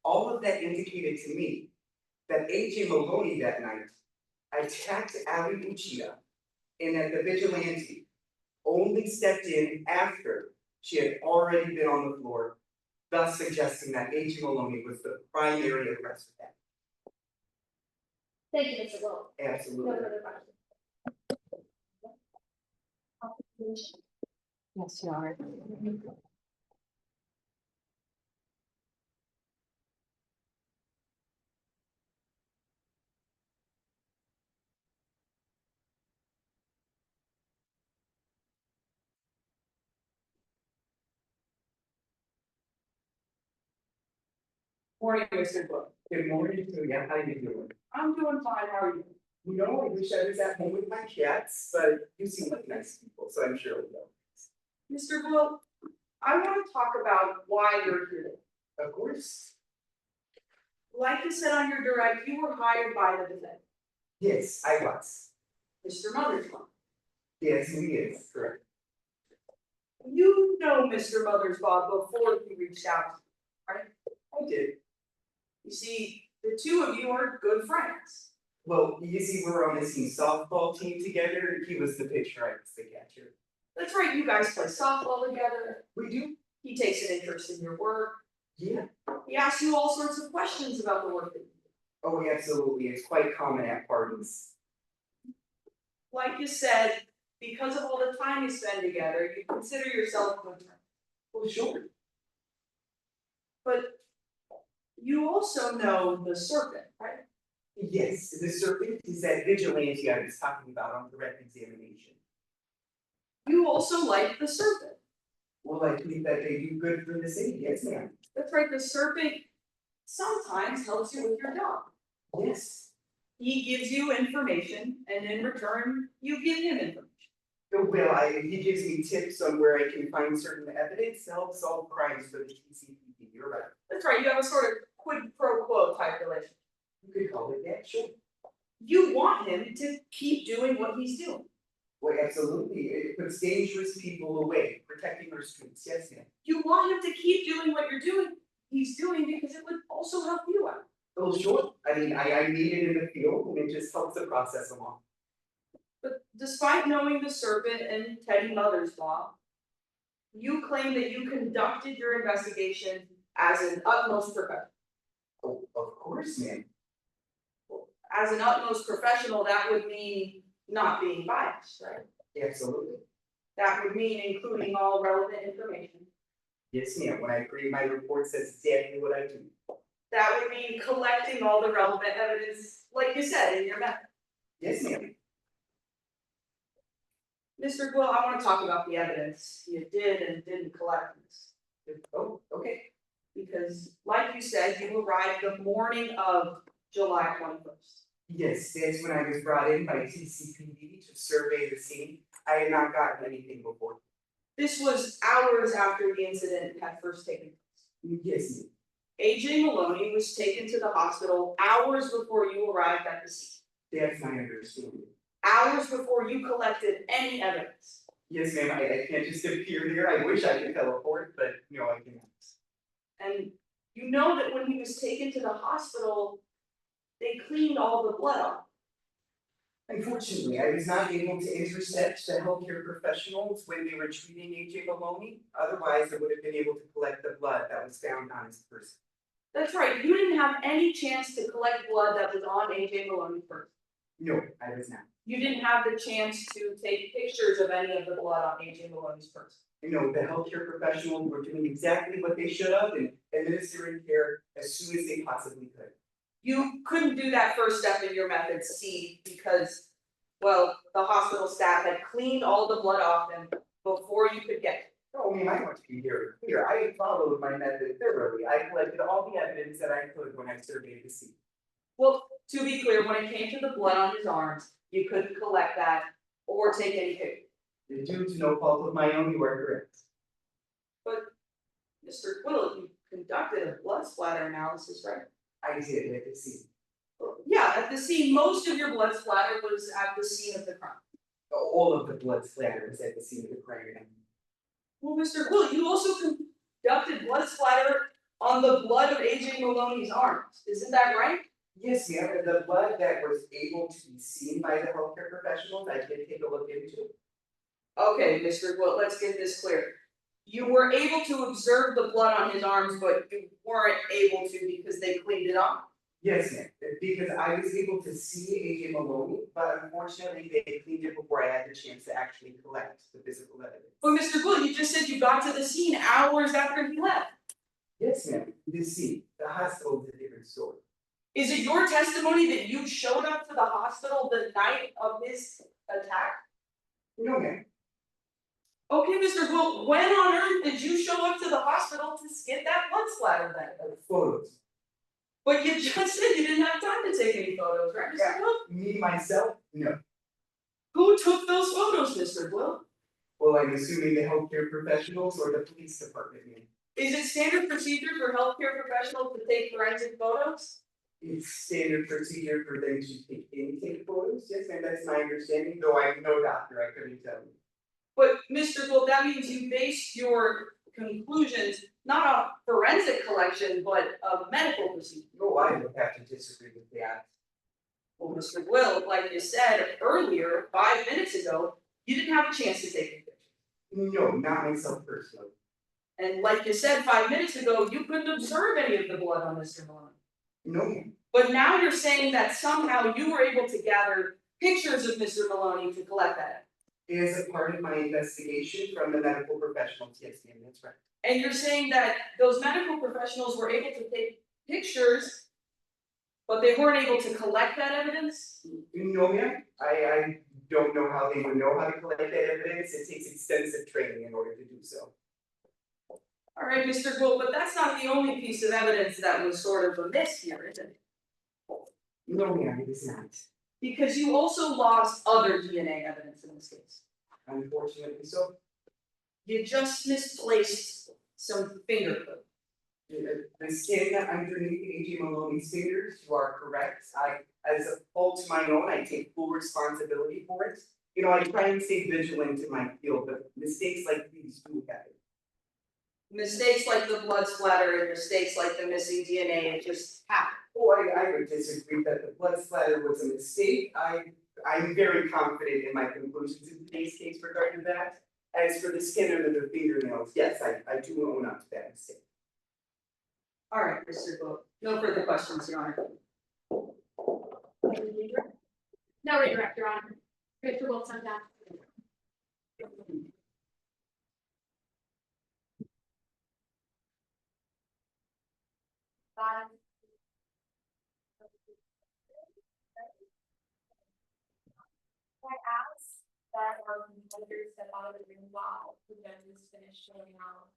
[SPEAKER 11] all of that indicated to me that A.J. Maloney that night attacked Ali Uchida, and that the vigilante only stepped in after she had already been on the floor, thus suggesting that A.J. Maloney was the primary aggressor.
[SPEAKER 4] Thank you, Mr. Will.
[SPEAKER 11] Absolutely.
[SPEAKER 4] No further questions.
[SPEAKER 7] Yes, you are.
[SPEAKER 11] Morning, Mr. Book. Good morning to you. How you doing?
[SPEAKER 10] I'm doing fine, how are you?
[SPEAKER 11] You know, I wish I was at home with my cats, but you seem like nice people, so I'm sure we'll know.
[SPEAKER 10] Mr. Blue, I want to talk about why you're here.
[SPEAKER 11] Of course.
[SPEAKER 10] Like you said on your direct, you were hired by the defendant,
[SPEAKER 11] Yes, I was.
[SPEAKER 10] Mr. Mothersbaugh.
[SPEAKER 11] Yes, he is, correct.
[SPEAKER 10] You know Mr. Mothersbaugh before he reached out to you, right?
[SPEAKER 11] I did.
[SPEAKER 10] You see, the two of you are good friends.
[SPEAKER 11] Well, you see, we're on the same softball team together. He was the pitcher, I was the catcher.
[SPEAKER 10] That's right, you guys play softball together.
[SPEAKER 11] We do?
[SPEAKER 10] He takes an interest in your work.
[SPEAKER 11] Yeah.
[SPEAKER 10] He asks you all sorts of questions about the work that you do.
[SPEAKER 11] Oh, absolutely. It's quite common at parties.
[SPEAKER 3] like you said, because of all the time you spend together, you consider yourself good friends.
[SPEAKER 11] Well, sure.
[SPEAKER 3] But you also know the serpent, right?
[SPEAKER 11] Yes, the serpent is that vigilante I was talking about on direct examination.
[SPEAKER 3] You also like the serpent.
[SPEAKER 11] Well, I think that they do good for the city, yes, ma'am.
[SPEAKER 3] That's right, the serpent sometimes helps you with your job.
[SPEAKER 11] Yes.
[SPEAKER 3] He gives you information and in return, you give him information.
[SPEAKER 11] Well, he gives me tips on where I can find certain evidence to help solve crimes for the TCPD, you're right.
[SPEAKER 3] That's right, you have a sort of quid pro quo type relationship.
[SPEAKER 11] You could call it that, sure.
[SPEAKER 3] You want him to keep doing what he's doing.
[SPEAKER 11] Well, absolutely, it puts dangerous people away, protecting our streets, yes, ma'am.
[SPEAKER 3] You want him to keep doing what he's doing because it would also help you out.
[SPEAKER 11] Well, sure, I mean, I need it in the field, and it just helps the process along.
[SPEAKER 3] But despite knowing the serpent and Teddy Mother's-law, you claim that you conducted your investigation as an utmost professional.
[SPEAKER 11] Oh, of course, ma'am.
[SPEAKER 3] As an utmost professional, that would mean not being biased, right?
[SPEAKER 11] Absolutely.
[SPEAKER 3] That would mean including all relevant information.
[SPEAKER 11] Yes, ma'am, when I create my reports, that's exactly what I do.
[SPEAKER 3] That would mean collecting all the relevant evidence, like you said, in your method.
[SPEAKER 11] Yes, ma'am.
[SPEAKER 3] Mr. Quill, I want to talk about the evidence you did and didn't collect in this.
[SPEAKER 11] Oh, okay.
[SPEAKER 3] Because, like you said, you arrived the morning of July 21st.
[SPEAKER 11] Yes, that's when I was brought in by TCPD to survey the scene. I had not gotten anything before.
[SPEAKER 3] This was hours after the incident had first taken place.
[SPEAKER 11] Yes, ma'am.
[SPEAKER 3] AJ Maloney was taken to the hospital hours before you arrived at the scene.
[SPEAKER 11] That's my understanding.
[SPEAKER 3] Hours before you collected any evidence.
[SPEAKER 11] Yes, ma'am, I can't just appear here. I wish I could teleport, but no, I cannot.
[SPEAKER 3] And you know that when he was taken to the hospital, they cleaned all the blood off.
[SPEAKER 11] Unfortunately, I was not able to intercept the healthcare professionals when they were treating AJ Maloney. Otherwise, I would have been able to collect the blood that was found on his person.
[SPEAKER 3] That's right, you didn't have any chance to collect blood that was on AJ Maloney's person.
[SPEAKER 11] No, I was not.
[SPEAKER 3] You didn't have the chance to take pictures of any of the blood on AJ Maloney's person.
[SPEAKER 11] You know, the healthcare professionals were doing exactly what they should have and administering care as soon as they possibly could.
[SPEAKER 3] You couldn't do that first step in your method C because, well, the hospital staff had cleaned all the blood off him before you could get it.
[SPEAKER 11] Oh, I mean, I want to be very clear. I followed my method thoroughly. I collected all the evidence that I could when I surveyed the scene.
[SPEAKER 3] Well, to be clear, when it came to the blood on his arms, you couldn't collect that or take any pictures.
[SPEAKER 11] Due to no fault of my own, you are correct.
[SPEAKER 3] But, Mr. Quill, you conducted a blood splatter analysis, right?
[SPEAKER 11] I did at the scene.
[SPEAKER 3] Yeah, at the scene, most of your blood splatter was at the scene of the crime.
[SPEAKER 11] All of the blood splatter was at the scene of the crime.
[SPEAKER 3] Well, Mr. Quill, you also conducted blood splatter on the blood of AJ Maloney's arms, isn't that right?
[SPEAKER 11] Yes, ma'am, and the blood that was able to be seen by the healthcare professionals, I did take a look into.
[SPEAKER 3] Okay, Mr. Quill, let's get this clear. You were able to observe the blood on his arms, but you weren't able to because they cleaned it up.
[SPEAKER 11] Yes, ma'am, because I was able to see AJ Maloney, but unfortunately they cleaned it before I had the chance to actually collect the physical evidence.
[SPEAKER 3] But Mr. Quill, you just said you got to the scene hours after he left.
[SPEAKER 11] Yes, ma'am, the scene, the hospital is a different story.
[SPEAKER 3] Is it your testimony that you showed up to the hospital the night of his attack?
[SPEAKER 11] No, ma'am.
[SPEAKER 3] Okay, Mr. Quill, when on earth did you show up to the hospital to get that blood splatter then?
[SPEAKER 11] Photos.
[SPEAKER 3] But you just said you didn't have time to take any photos, right, Mr. Quill?
[SPEAKER 11] Me, myself, no.
[SPEAKER 3] Who took those photos, Mr. Quill?
[SPEAKER 11] Well, I'm assuming the healthcare professionals or the police department, ma'am.
[SPEAKER 3] Is it standard procedure for healthcare professionals to take forensic photos?
[SPEAKER 11] It's standard procedure for them to take intake photos, yes, and that's my understanding, though I'm no doctor, I couldn't tell you.
[SPEAKER 3] But Mr. Quill, that means you based your conclusions not on forensic collection, but a medical procedure.
[SPEAKER 11] No, I would have to disagree with that.
[SPEAKER 3] Well, Mr. Quill, like you said earlier, 5 minutes ago, you didn't have a chance to take a picture.
[SPEAKER 11] No, not myself personally.
[SPEAKER 3] And like you said 5 minutes ago, you couldn't observe any of the blood on Mr. Maloney.
[SPEAKER 11] No, ma'am.
[SPEAKER 3] But now you're saying that somehow you were able to gather pictures of Mr. Maloney to collect that.
[SPEAKER 11] As a part of my investigation from the medical professionals, yes, ma'am, that's right.
[SPEAKER 3] And you're saying that those medical professionals were able to take pictures, but they weren't able to collect that evidence?
[SPEAKER 11] No, ma'am, I don't know how they would know how to collect that evidence, it takes extensive training in order to do so.
[SPEAKER 3] All right, Mr. Gould, but that's not the only piece of evidence that was sort of amiss here, is it?
[SPEAKER 11] No, ma'am, it is not,
[SPEAKER 3] Because you also lost other DNA evidence in this case.
[SPEAKER 11] unfortunately so.
[SPEAKER 3] You just misplaced some fingerprint.
[SPEAKER 11] The skin underneath AJ Maloney's fingers, you are correct, as a fault of my own, I take full responsibility for it. You know, I try and stay vigilant in my field, but mistakes like these do happen.
[SPEAKER 3] Mistakes like the blood splatter and mistakes like the missing DNA, it just happened.
[SPEAKER 11] Oh, I would disagree that the blood splatter was a mistake. I'm very confident in my conclusions in today's case regarding that. As for the skin under the fingernails, yes, I do own up to that mistake.
[SPEAKER 3] All right, Mr. Gould, no further questions, Your Honor.
[SPEAKER 4] No redirect, Your Honor. Mr. Wilson, down.
[SPEAKER 1] I asked that our competitors step out of the room while the judges finish filling out